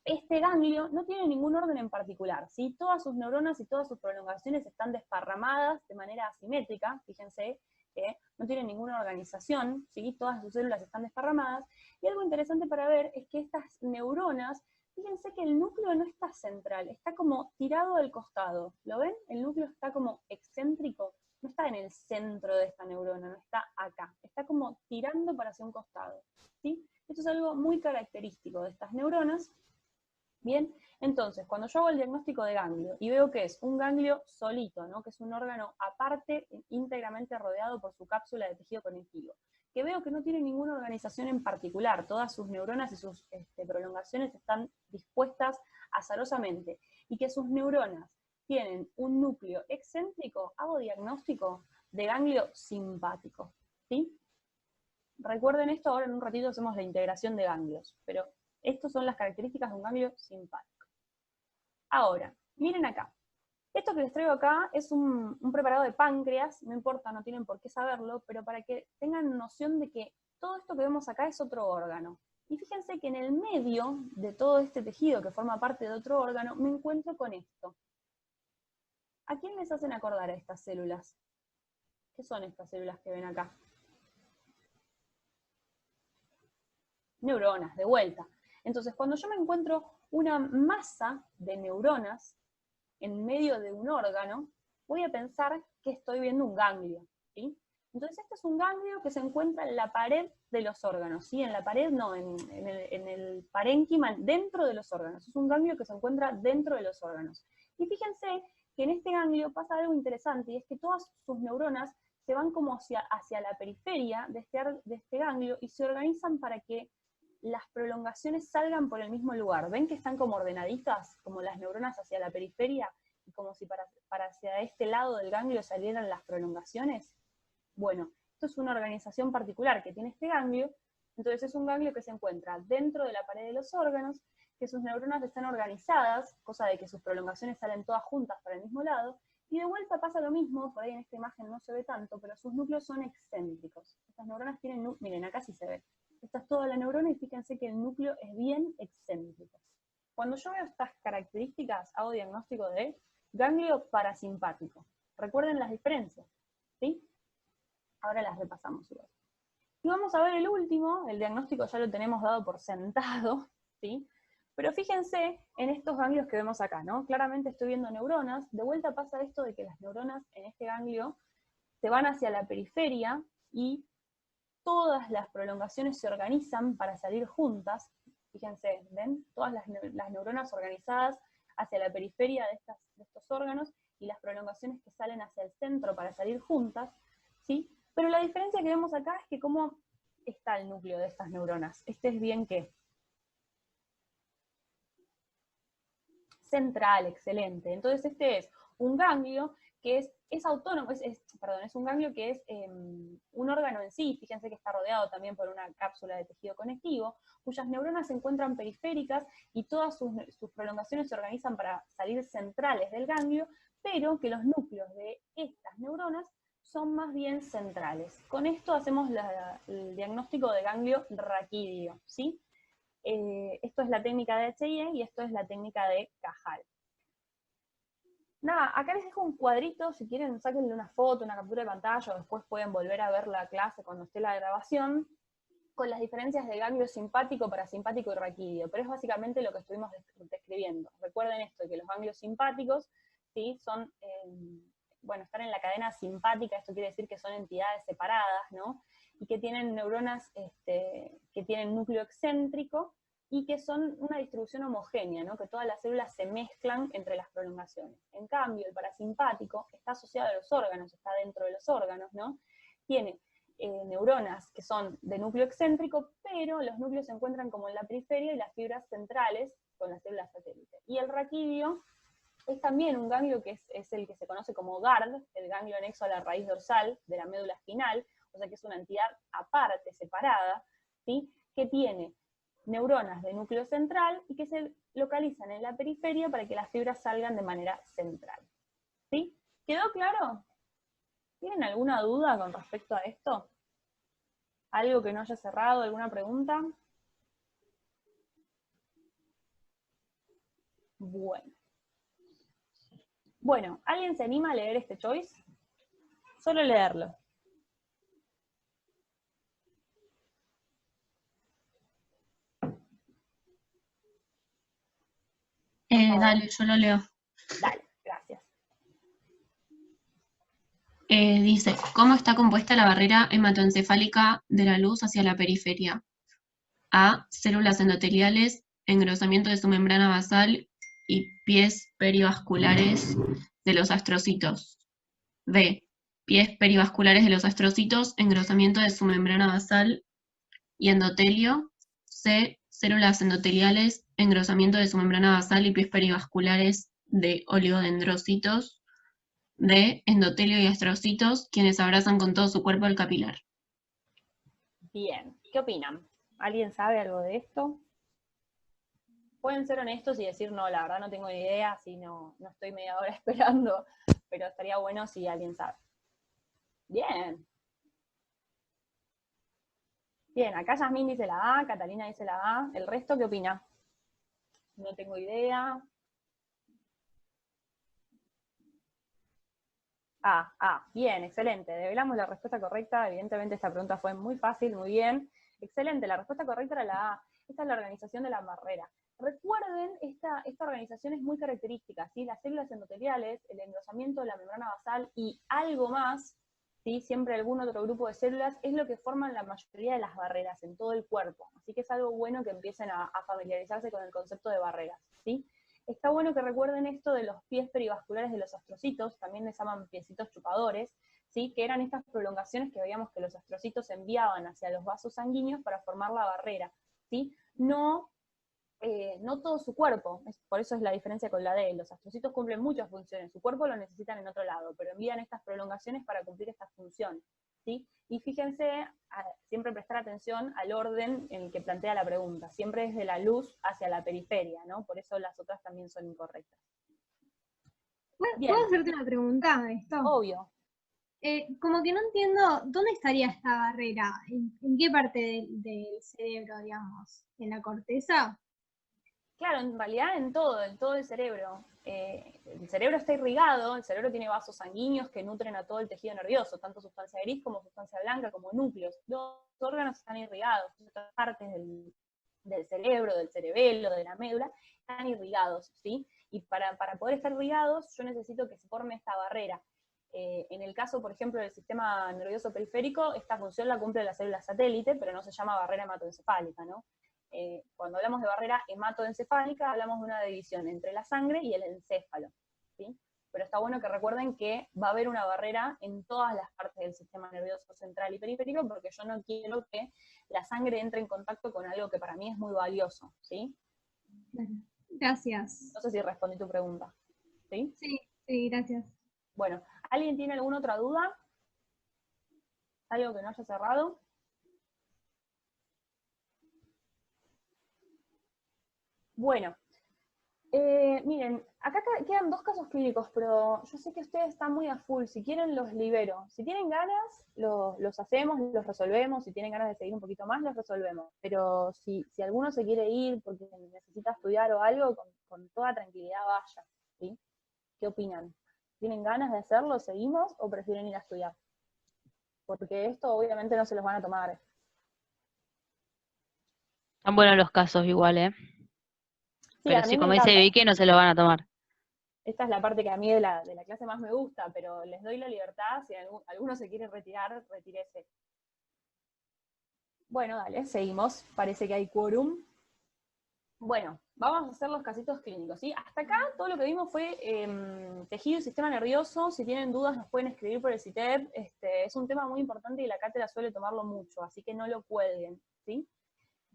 este ganglio no tiene ningún orden en particular, ¿sí? Todas sus neuronas y todas sus prolongaciones están desparramadas de manera asimétrica, fíjense que no tiene ninguna organización, ¿sí? Todas sus células están desparramadas, y algo interesante para ver es que estas neuronas, fíjense que el núcleo no está central, está como tirado al costado, ¿lo ven? El núcleo está como excéntrico, no está en el centro de esta neurona, no está acá, está como tirando para hacia un costado, ¿sí? Esto es algo muy característico de estas neuronas. Bien, entonces, cuando yo hago el diagnóstico de ganglio y veo que es un ganglio solito, ¿no? Que es un órgano aparte, íntegramente rodeado por su cápsula de tejido conectivo, que veo que no tiene ninguna organización en particular, todas sus neuronas y sus prolongaciones están dispuestas azarosamente, y que sus neuronas tienen un núcleo excéntrico, hago diagnóstico de ganglio simpático, ¿sí? Recuerden esto, ahora en un ratito hacemos la integración de ganglios, pero estas son las características de un ganglio simpático. Ahora, miren acá. Esto que les traigo acá es un preparado de páncreas, no importa, no tienen por qué saberlo, pero para que tengan noción de que todo esto que vemos acá es otro órgano. Y fíjense que en el medio de todo este tejido que forma parte de otro órgano, me encuentro con esto. ¿A quién les hacen acordar a estas células? ¿Qué son estas células que ven acá? Neuronas, de vuelta. Entonces, cuando yo me encuentro una masa de neuronas en medio de un órgano, voy a pensar que estoy viendo un ganglio, ¿sí? Entonces este es un ganglio que se encuentra en la pared de los órganos, ¿sí? En la pared no, en el parénquima, dentro de los órganos. Es un ganglio que se encuentra dentro de los órganos. Y fíjense que en este ganglio pasa algo interesante, y es que todas sus neuronas se van como hacia la periferia de este ganglio y se organizan para que las prolongaciones salgan por el mismo lugar. ¿Ven que están como ordenaditas, como las neuronas hacia la periferia, y como si para hacia este lado del ganglio salieran las prolongaciones? Bueno, esto es una organización particular que tiene este ganglio. Entonces es un ganglio que se encuentra dentro de la pared de los órganos, que sus neuronas están organizadas, cosa de que sus prolongaciones salen todas juntas para el mismo lado, y de vuelta pasa lo mismo, por ahí en esta imagen no se ve tanto, pero sus núcleos son excéntricos. Estas neuronas tienen, miren, acá sí se ve. Esta es toda la neurona y fíjense que el núcleo es bien excéntrico. Cuando yo veo estas características, hago diagnóstico de ganglio parasimpático. Recuerden las diferencias, ¿sí? Ahora las repasamos igual. Y vamos a ver el último, el diagnóstico ya lo tenemos dado por sentado, ¿sí? Pero fíjense en estos ganglios que vemos acá, ¿no? Claramente estoy viendo neuronas, de vuelta pasa esto de que las neuronas en este ganglio se van hacia la periferia y todas las prolongaciones se organizan para salir juntas. Fíjense, ¿ven? Todas las neuronas organizadas hacia la periferia de estos órganos y las prolongaciones que salen hacia el centro para salir juntas, ¿sí? Pero la diferencia que vemos acá es que cómo está el núcleo de estas neuronas. Este es bien ¿qué? Central, excelente. Entonces este es un ganglio que es autónomo, es un ganglio que es un órgano en sí. Fíjense que está rodeado también por una cápsula de tejido conectivo, cuyas neuronas se encuentran periféricas y todas sus prolongaciones se organizan para salir centrales del ganglio, pero que los núcleos de estas neuronas son más bien centrales. Con esto hacemos el diagnóstico de ganglio raquídeo, ¿sí? Esto es la técnica de HIE y esto es la técnica de Cajal. Nada, acá les dejo un cuadrito, si quieren sáquenle una foto, una captura de pantalla, o después pueden volver a ver la clase cuando esté la grabación, con las diferencias de ganglio simpático, parasimpático y raquídeo, pero es básicamente lo que estuvimos describiendo. Recuerden esto, que los ganglios simpáticos, ¿sí? Son, bueno, están en la cadena simpática, esto quiere decir que son entidades separadas, ¿no? Y que tienen neuronas que tienen núcleo excéntrico, y que son una distribución homogénea, ¿no? Que todas las células se mezclan entre las prolongaciones. En cambio, el parasimpático está asociado a los órganos, está dentro de los órganos, ¿no? Tiene neuronas que son de núcleo excéntrico, pero los núcleos se encuentran como en la periferia y las fibras centrales con las células satélite. Y el raquídeo es también un ganglio que es el que se conoce como GARD, el ganglio anexo a la raíz dorsal de la médula espinal, o sea que es una entidad aparte, separada, ¿sí? Que tiene neuronas de núcleo central y que se localizan en la periferia para que las fibras salgan de manera central. ¿Sí? ¿Quedó claro? ¿Tienen alguna duda con respecto a esto? ¿Algo que no haya cerrado? ¿Alguna pregunta? Bueno, ¿alguien se anima a leer este choice? Solo leerlo. Dale, yo lo leo. Dale, gracias. Dice, ¿cómo está compuesta la barrera hematoencefálica de la luz hacia la periferia? A, células endoteliales, engrosamiento de su membrana basal y pies perivasculares de los astrocitos. B. Pies perivasculares de los astrocitos, engrosamiento de su membrana basal y endotelio. C. Células endoteliales, engrosamiento de su membrana basal y pies perivasculares de oligodendrocitos. D. Endotelio y astrocitos, quienes abrazan con todo su cuerpo el capilar. Bien, ¿qué opinan? ¿Alguien sabe algo de esto? Pueden ser honestos y decir, no, la verdad no tengo ni idea, si no estoy media hora esperando, pero estaría bueno si alguien sabe. Bien. Bien, acá Yasmín dice la A, Catalina dice la A. ¿El resto qué opina? No tengo idea. Bien, excelente. Develamos la respuesta correcta. Evidentemente esta pregunta fue muy fácil, muy bien. Excelente, la respuesta correcta era la A. Esta es la organización de la barrera. Recuerden, esta organización es muy característica, ¿sí? Las células endoteliales, el engrosamiento de la membrana basal y algo más, ¿sí? Siempre algún otro grupo de células, es lo que forman la mayoría de las barreras en todo el cuerpo. Así que es algo bueno que empiecen a familiarizarse con el concepto de barreras, ¿sí? Está bueno que recuerden esto de los pies perivasculares de los astrocitos, también les llaman piecitos chupadores, ¿sí? Que eran estas prolongaciones que veíamos que los astrocitos enviaban hacia los vasos sanguíneos para formar la barrera, ¿sí? No todo su cuerpo, por eso es la diferencia con la D. Los astrocitos cumplen muchas funciones, su cuerpo lo necesitan en otro lado, pero envían estas prolongaciones para cumplir estas funciones, ¿sí? Y fíjense, siempre prestar atención al orden en el que plantea la pregunta, siempre desde la luz hacia la periferia, ¿no? Por eso las otras también son incorrectas. Bien. ¿Puedo hacerte una pregunta de esto? Obvio. Como que no entiendo, ¿dónde estaría esta barrera? ¿En qué parte del cerebro, digamos? ¿En la corteza? Claro, en realidad en todo el cerebro. El cerebro está irrigado, el cerebro tiene vasos sanguíneos que nutren a todo el tejido nervioso, tanto sustancia gris como sustancia blanca, como núcleos. Los órganos están irrigados, otras partes del cerebro, del cerebelo, de la médula, están irrigados, ¿sí? Y para poder estar irrigados, yo necesito que se forme esta barrera. En el caso, por ejemplo, del sistema nervioso periférico, esta función la cumple la célula satélite, pero no se llama barrera hematoencefálica, ¿no? Cuando hablamos de barrera hematoencefálica, hablamos de una división entre la sangre y el encéfalo, ¿sí? Pero está bueno que recuerden que va a haber una barrera en todas las partes del sistema nervioso central y periférico, porque yo no quiero que la sangre entre en contacto con algo que para mí es muy valioso, ¿sí? Gracias. No sé si respondí tu pregunta, ¿sí? Sí, gracias. Bueno, ¿alguien tiene alguna otra duda? ¿Algo que no haya cerrado? Bueno, miren, acá quedan dos casos clínicos, pero yo sé que ustedes están muy a full. Si quieren, los libero. Si tienen ganas, los hacemos, los resolvemos. Si tienen ganas de seguir un poquito más, los resolvemos. Pero si alguno se quiere ir porque necesita estudiar o algo, con toda tranquilidad vaya, ¿sí? ¿Qué opinan? ¿Tienen ganas de hacerlo? ¿Seguimos o prefieren ir a estudiar? Porque esto obviamente no se los van a tomar. Están buenos los casos igual, ¿eh? Sí, Pero a mí sí, me como dice encanta. Vicky, no se lo van a tomar. Esta es la parte que a mí de la clase más me gusta, pero les doy la libertad, si alguno se quiere retirar, retírese. Bueno, dale, seguimos, parece que hay quórum. Bueno, vamos a hacer los casitos clínicos, ¿sí? Hasta acá todo lo que vimos fue tejido y sistema nervioso. Si tienen dudas nos pueden escribir por el CITEP. Es un tema muy importante y la cátedra suele tomarlo mucho, así que no lo cuelguen, ¿sí?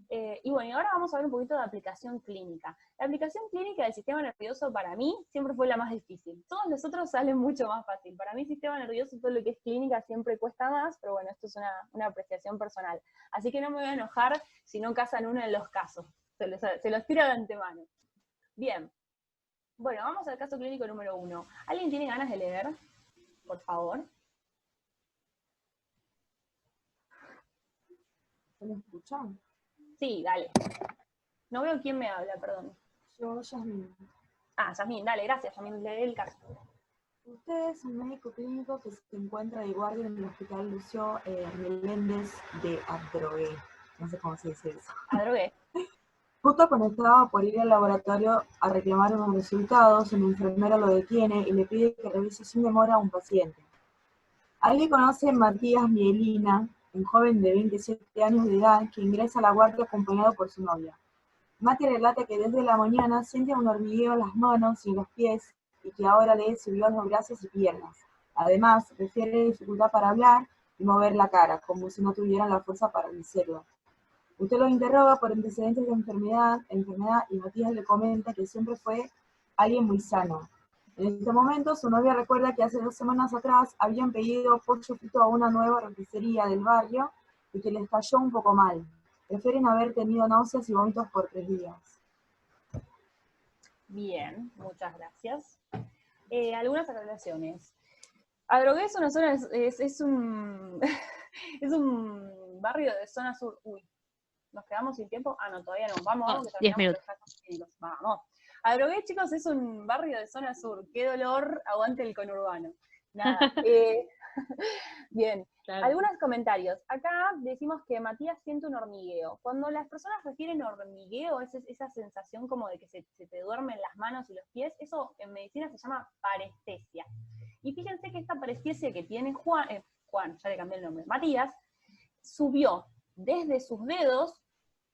Y bueno, y ahora vamos a ver un poquito de aplicación clínica. La aplicación clínica del sistema nervioso para mí siempre fue la más difícil. Todos los otros salen mucho más fácil. Para mí sistema nervioso, todo lo que es clínica siempre cuesta más, pero bueno, esto es una apreciación personal. Así que no me voy a enojar si no casan uno de los casos. Se los tiro de antemano. Bien. Bueno, vamos al caso clínico número 1. ¿Alguien tiene ganas de leer? Por favor. ¿Se me escuchan? Sí, dale. No veo quién me habla, perdón. Yo, Yasmín. Yasmín, dale, gracias, Yasmín, lee el caso. Usted es un médico clínico que se encuentra de guardia en el hospital Lucio Meléndez de Adrogué. No sé cómo se dice eso. Adrogué. Justo conectado por ir al laboratorio a reclamar unos resultados, una enfermera lo detiene y le pide que revise sin demora a un paciente. ¿Alguien conoce a Matías Mielina, un joven de 27 años de edad que ingresa a la guardia acompañado por su novia? Mati relata que desde la mañana siente un hormigueo en las manos y en los pies y que ahora le subió a los brazos y piernas. Además, refiere dificultad para hablar y mover la cara, como si no tuvieran la fuerza para hacerlo. Usted lo interroga por antecedentes de enfermedad y Matías le comenta que siempre fue alguien muy sano. En este momento, su novia recuerda que hace 2 semanas atrás habían pedido pollo frito a una nueva roticería del barrio y que les cayó un poco mal. Prefieren haber tenido náuseas y vómitos por 3 días. Bien, muchas gracias. Algunas aclaraciones. Adrogué es una zona, es un es un barrio de zona sur. Uy, ¿nos quedamos sin tiempo? Ah, no, todavía no. Vamos, que 10 minutos. Vamos. Adrogué, chicos, es un barrio de zona sur. Qué dolor, aguante el conurbano. Nada. Bien. Claro. Algunos comentarios. Acá decimos que Matías siente un hormigueo. Cuando las personas refieren hormigueo, es esa sensación como de que se te duermen las manos y los pies, eso en medicina se llama parestesia. Y fíjense que esta parestesia que tiene Juan, ya le cambié el nombre, Matías, subió desde sus dedos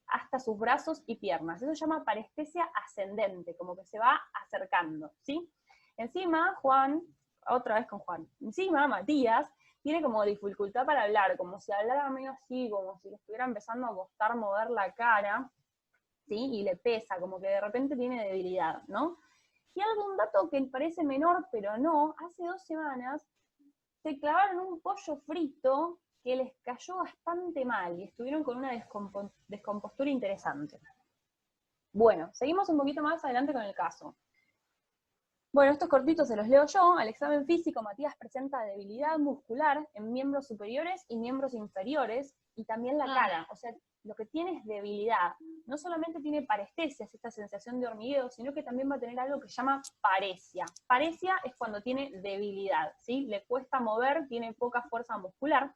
hasta sus brazos y piernas. Eso se llama parestesia ascendente, como que se va acercando, ¿sí? Encima, Juan, otra vez con Juan, encima Matías tiene como dificultad para hablar, como si hablara medio así, como si le estuviera empezando a costar mover la cara, ¿sí? Y le pesa, como que de repente tiene debilidad, ¿no? Y algún dato que parece menor, pero no, hace 2 semanas se clavaron un pollo frito que les cayó bastante mal y estuvieron con una descompostura interesante. Bueno, seguimos un poquito más adelante con el caso. Bueno, estos cortitos se los leo yo. Al examen físico, Matías presenta debilidad muscular en miembros superiores y miembros inferiores, y también la cara. O sea, lo que tiene es debilidad. No solamente tiene parestesias, esta sensación de hormigueo, sino que también va a tener algo que se llama paresia. Paresia es cuando tiene debilidad, ¿sí? Le cuesta mover, tiene poca fuerza muscular.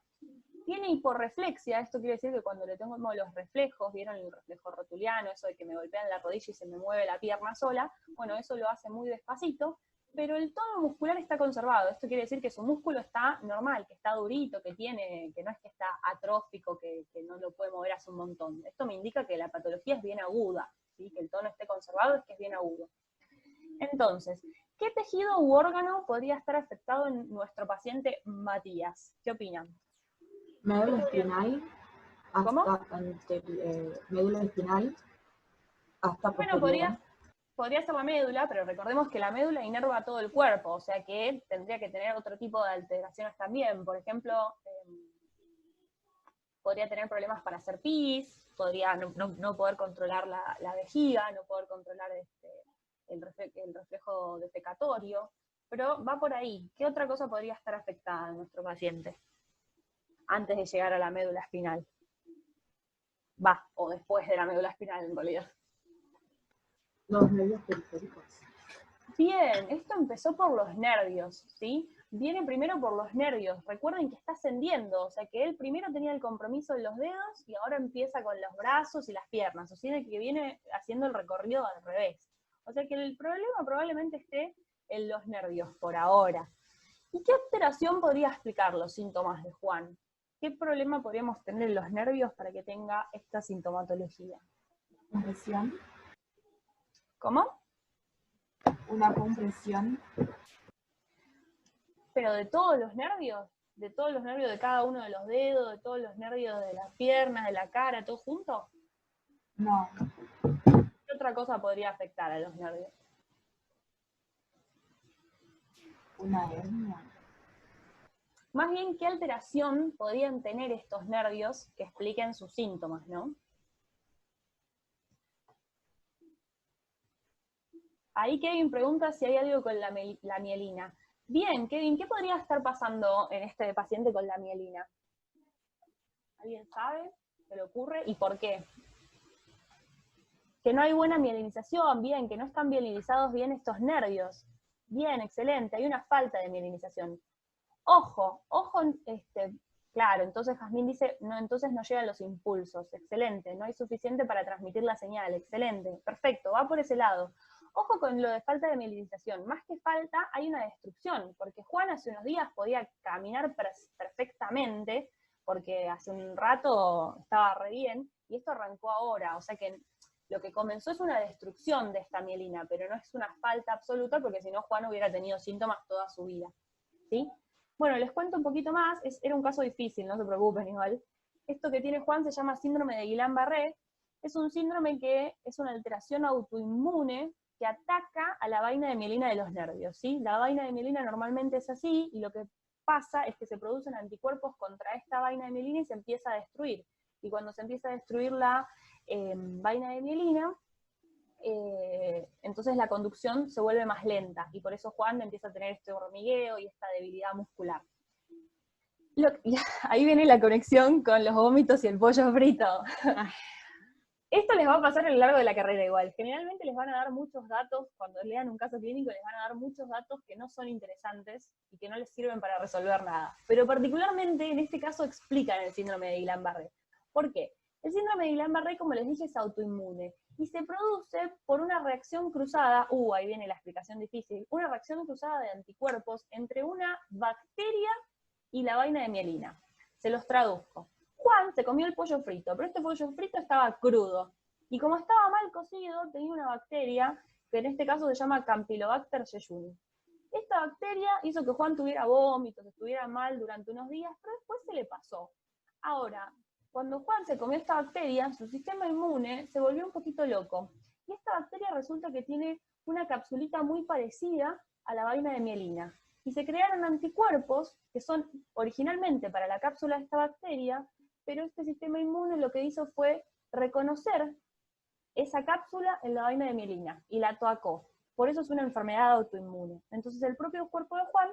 Tiene hiporreflexia, esto quiere decir que cuando le tengo los reflejos, ¿vieron el reflejo rotuliano? Eso de que me golpean la rodilla y se me mueve la pierna sola, bueno, eso lo hace muy despacito, pero el tono muscular está conservado. Esto quiere decir que su músculo está normal, que está durito, que no es que está atrófico, que no lo puede mover hace un montón. Esto me indica que la patología es bien aguda, ¿sí? Que el tono esté conservado es que es bien agudo. Entonces, ¿qué tejido u órgano podría estar afectado en nuestro paciente Matías? ¿Qué opinan? Médula espinal, ¿Cómo? médula espinal hasta Bueno, posterior. podría ser la médula, pero recordemos que la médula inerva todo el cuerpo, o sea que tendría que tener otro tipo de alteraciones también. Por ejemplo, podría tener problemas para hacer pis, podría no poder controlar la vejiga, no poder controlar el reflejo defecatorio, pero va por ahí. ¿Qué otra cosa podría estar afectada en nuestro paciente antes de llegar a la médula espinal? O después de la médula espinal en realidad. Los nervios periféricos. Bien, esto empezó por los nervios, ¿sí? Viene primero por los nervios. Recuerden que está ascendiendo, o sea que él primero tenía el compromiso de los dedos y ahora empieza con los brazos y las piernas, o sea que viene haciendo el recorrido al revés. O sea que el problema probablemente esté en los nervios por ahora. ¿Y qué alteración podría explicar los síntomas de Juan? ¿Qué problema podríamos tener en los nervios para que tenga esta sintomatología? Compresión. ¿Cómo? Una compresión. Pero de todos los nervios de cada uno de los dedos, de todos los nervios de las piernas, de la cara, todo junto. No. ¿Qué otra cosa podría afectar a los nervios? Una hernia. Más bien, ¿qué alteración podrían tener estos nervios que expliquen sus síntomas, no? Ahí Kevin pregunta si hay algo con la mielina. Bien, Kevin, ¿qué podría estar pasando en este paciente con la mielina? ¿Alguien sabe? ¿Se le ocurre? ¿Y por qué? Que no hay buena mielinización, bien, que no están mielinizados bien estos nervios. Bien, excelente, hay una falta de mielinización. Ojo, claro, entonces Jazmín dice, no, entonces no llegan los impulsos, excelente, no hay suficiente para transmitir la señal, excelente, perfecto, va por ese lado. Ojo con lo de falta de mielinización, más que falta, hay una destrucción, porque Juan hace unos días podía caminar perfectamente, porque hace un rato estaba re bien, y esto arrancó ahora, o sea que Lo que comenzó es una destrucción de esta mielina, pero no es una falta absoluta, porque si no Juan hubiera tenido síntomas toda su vida, ¿sí? Bueno, les cuento un poquito más, era un caso difícil, no se preocupen igual. Esto que tiene Juan se llama síndrome de Guillain-Barré, es un síndrome que es una alteración autoinmune que ataca a la vaina de mielina de los nervios, ¿sí? La vaina de mielina normalmente es así, y lo que pasa es que se producen anticuerpos contra esta vaina de mielina y se empieza a destruir. Y cuando se empieza a destruir la vaina de mielina, entonces la conducción se vuelve más lenta, y por eso Juan empieza a tener este hormigueo y esta debilidad muscular. Ahí viene la conexión con los vómitos y el pollo frito. Esto les va a pasar a lo largo de la carrera igual. Generalmente les van a dar muchos datos, cuando lean un caso clínico les van a dar muchos datos que no son interesantes y que no les sirven para resolver nada. Pero particularmente en este caso explican el síndrome de Guillain-Barré. ¿Por qué? El síndrome de Guillain-Barré, como les dije, es autoinmune y se produce por una reacción cruzada, ahí viene la explicación difícil, una reacción cruzada de anticuerpos entre una bacteria y la vaina de mielina. Se los traduzco. Juan se comió el pollo frito, pero este pollo frito estaba crudo. Y como estaba mal cocido, tenía una bacteria, que en este caso se llama Campylobacter jejuni. Esta bacteria hizo que Juan tuviera vómitos, estuviera mal durante unos días, pero después se le pasó. Ahora, cuando Juan se comió esta bacteria, su sistema inmune se volvió un poquito loco. Y esta bacteria resulta que tiene una capsulita muy parecida a la vaina de mielina. Y se crearon anticuerpos que son originalmente para la cápsula de esta bacteria, pero este sistema inmune lo que hizo fue reconocer esa cápsula en la vaina de mielina y la atacó. Por eso es una enfermedad autoinmune. Entonces el propio cuerpo de Juan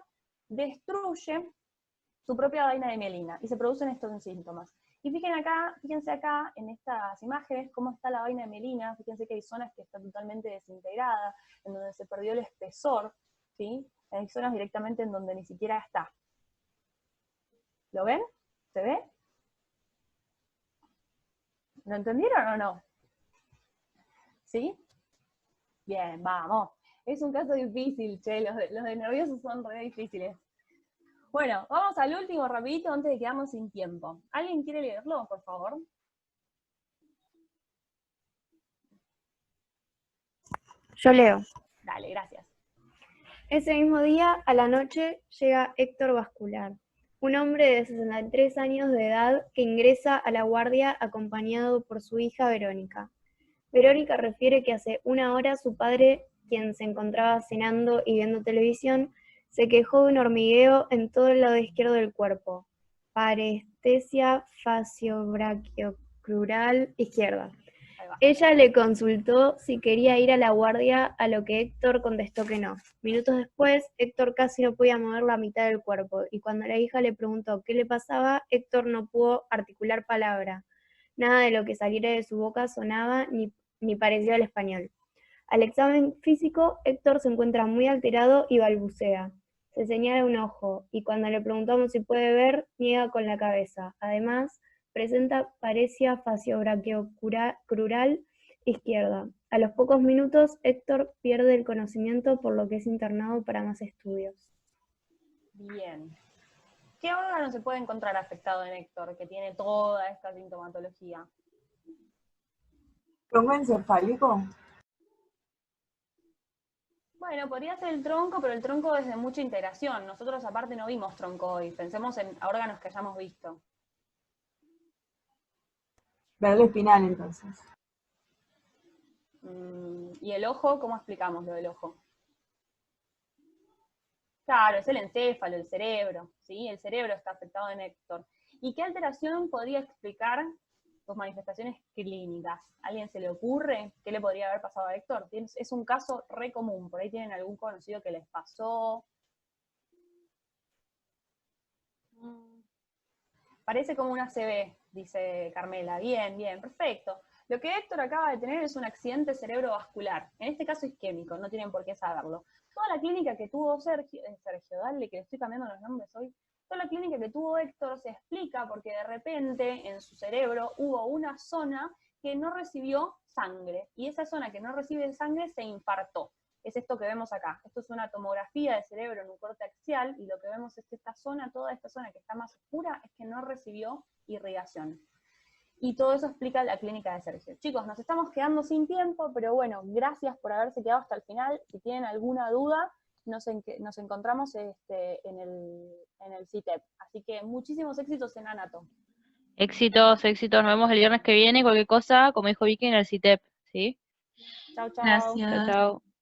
destruye su propia vaina de mielina y se producen estos síntomas. Y fíjense acá en estas imágenes cómo está la vaina de mielina. Fíjense que hay zonas que está totalmente desintegrada, en donde se perdió el espesor, ¿sí? Hay zonas directamente en donde ni siquiera está. ¿Lo ven? ¿Se ve? ¿Lo entendieron o no? ¿Sí? Bien, vamos. Es un caso difícil, che, los de nerviosos son re difíciles. Bueno, vamos al último rapidito antes de quedarnos sin tiempo. ¿Alguien quiere leerlo, por favor? Yo leo. Dale, gracias. Ese mismo día, a la noche, llega Héctor Vascular, un hombre de 63 años de edad que ingresa a la guardia acompañado por su hija Verónica. Verónica refiere que hace una hora su padre, quien se encontraba cenando y viendo televisión, se quejó de un hormigueo en todo el lado izquierdo del cuerpo, parestesia faciobrachiocrural izquierda. Ella le consultó si quería ir a la guardia, a lo que Héctor contestó que no. Minutos después, Héctor casi no podía mover la mitad del cuerpo, y cuando la hija le preguntó qué le pasaba, Héctor no pudo articular palabra. Nada de lo que saliera de su boca sonaba ni parecía al español. Al examen físico, Héctor se encuentra muy alterado y balbucea. Se señala un ojo, y cuando le preguntamos si puede ver, niega con la cabeza. Además, presenta paresia faciobrachiocrural izquierda. A los pocos minutos, Héctor pierde el conocimiento, por lo que es internado para más estudios. Bien. ¿Qué órgano se puede encontrar afectado en Héctor, que tiene toda esta sintomatología? ¿Tronco encefálico? Bueno, podría ser el tronco, pero el tronco es de mucha integración. Nosotros aparte no vimos tronco hoy, pensemos en órganos que hayamos visto. Médula espinal, entonces. ¿Y el ojo? ¿Cómo explicamos lo del ojo? Claro, es el encéfalo, el cerebro, ¿sí? El cerebro está afectado en Héctor. ¿Y qué alteración podría explicar sus manifestaciones clínicas? ¿A alguien se le ocurre qué le podría haber pasado a Héctor? Es un caso re común, por ahí tienen algún conocido que les pasó. Parece como una ACV, dice Carmela. Bien, bien, perfecto. Lo que Héctor acaba de tener es un accidente cerebrovascular. En este caso isquémico, no tienen por qué saberlo. Toda la clínica que tuvo Sergio, dale que le estoy cambiando los nombres hoy. Toda la clínica que tuvo Héctor se explica porque de repente en su cerebro hubo una zona que no recibió sangre. Y esa zona que no recibe sangre se infartó. Es esto que vemos acá. Esto es una tomografía de cerebro en un corte axial, y lo que vemos es que esta zona, toda esta zona que está más oscura, es que no recibió irrigación. Y todo eso explica la clínica de Sergio. Chicos, nos estamos quedando sin tiempo, pero bueno, gracias por haberse quedado hasta el final. Si tienen alguna duda, nos encontramos en el CITEP. Así que muchísimos éxitos en Anato. Éxitos, éxitos. Nos vemos el viernes que viene. Cualquier cosa, como dijo Vicky, en el CITEP. ¿Sí? Chau, chau. Gracias. Chao, chao.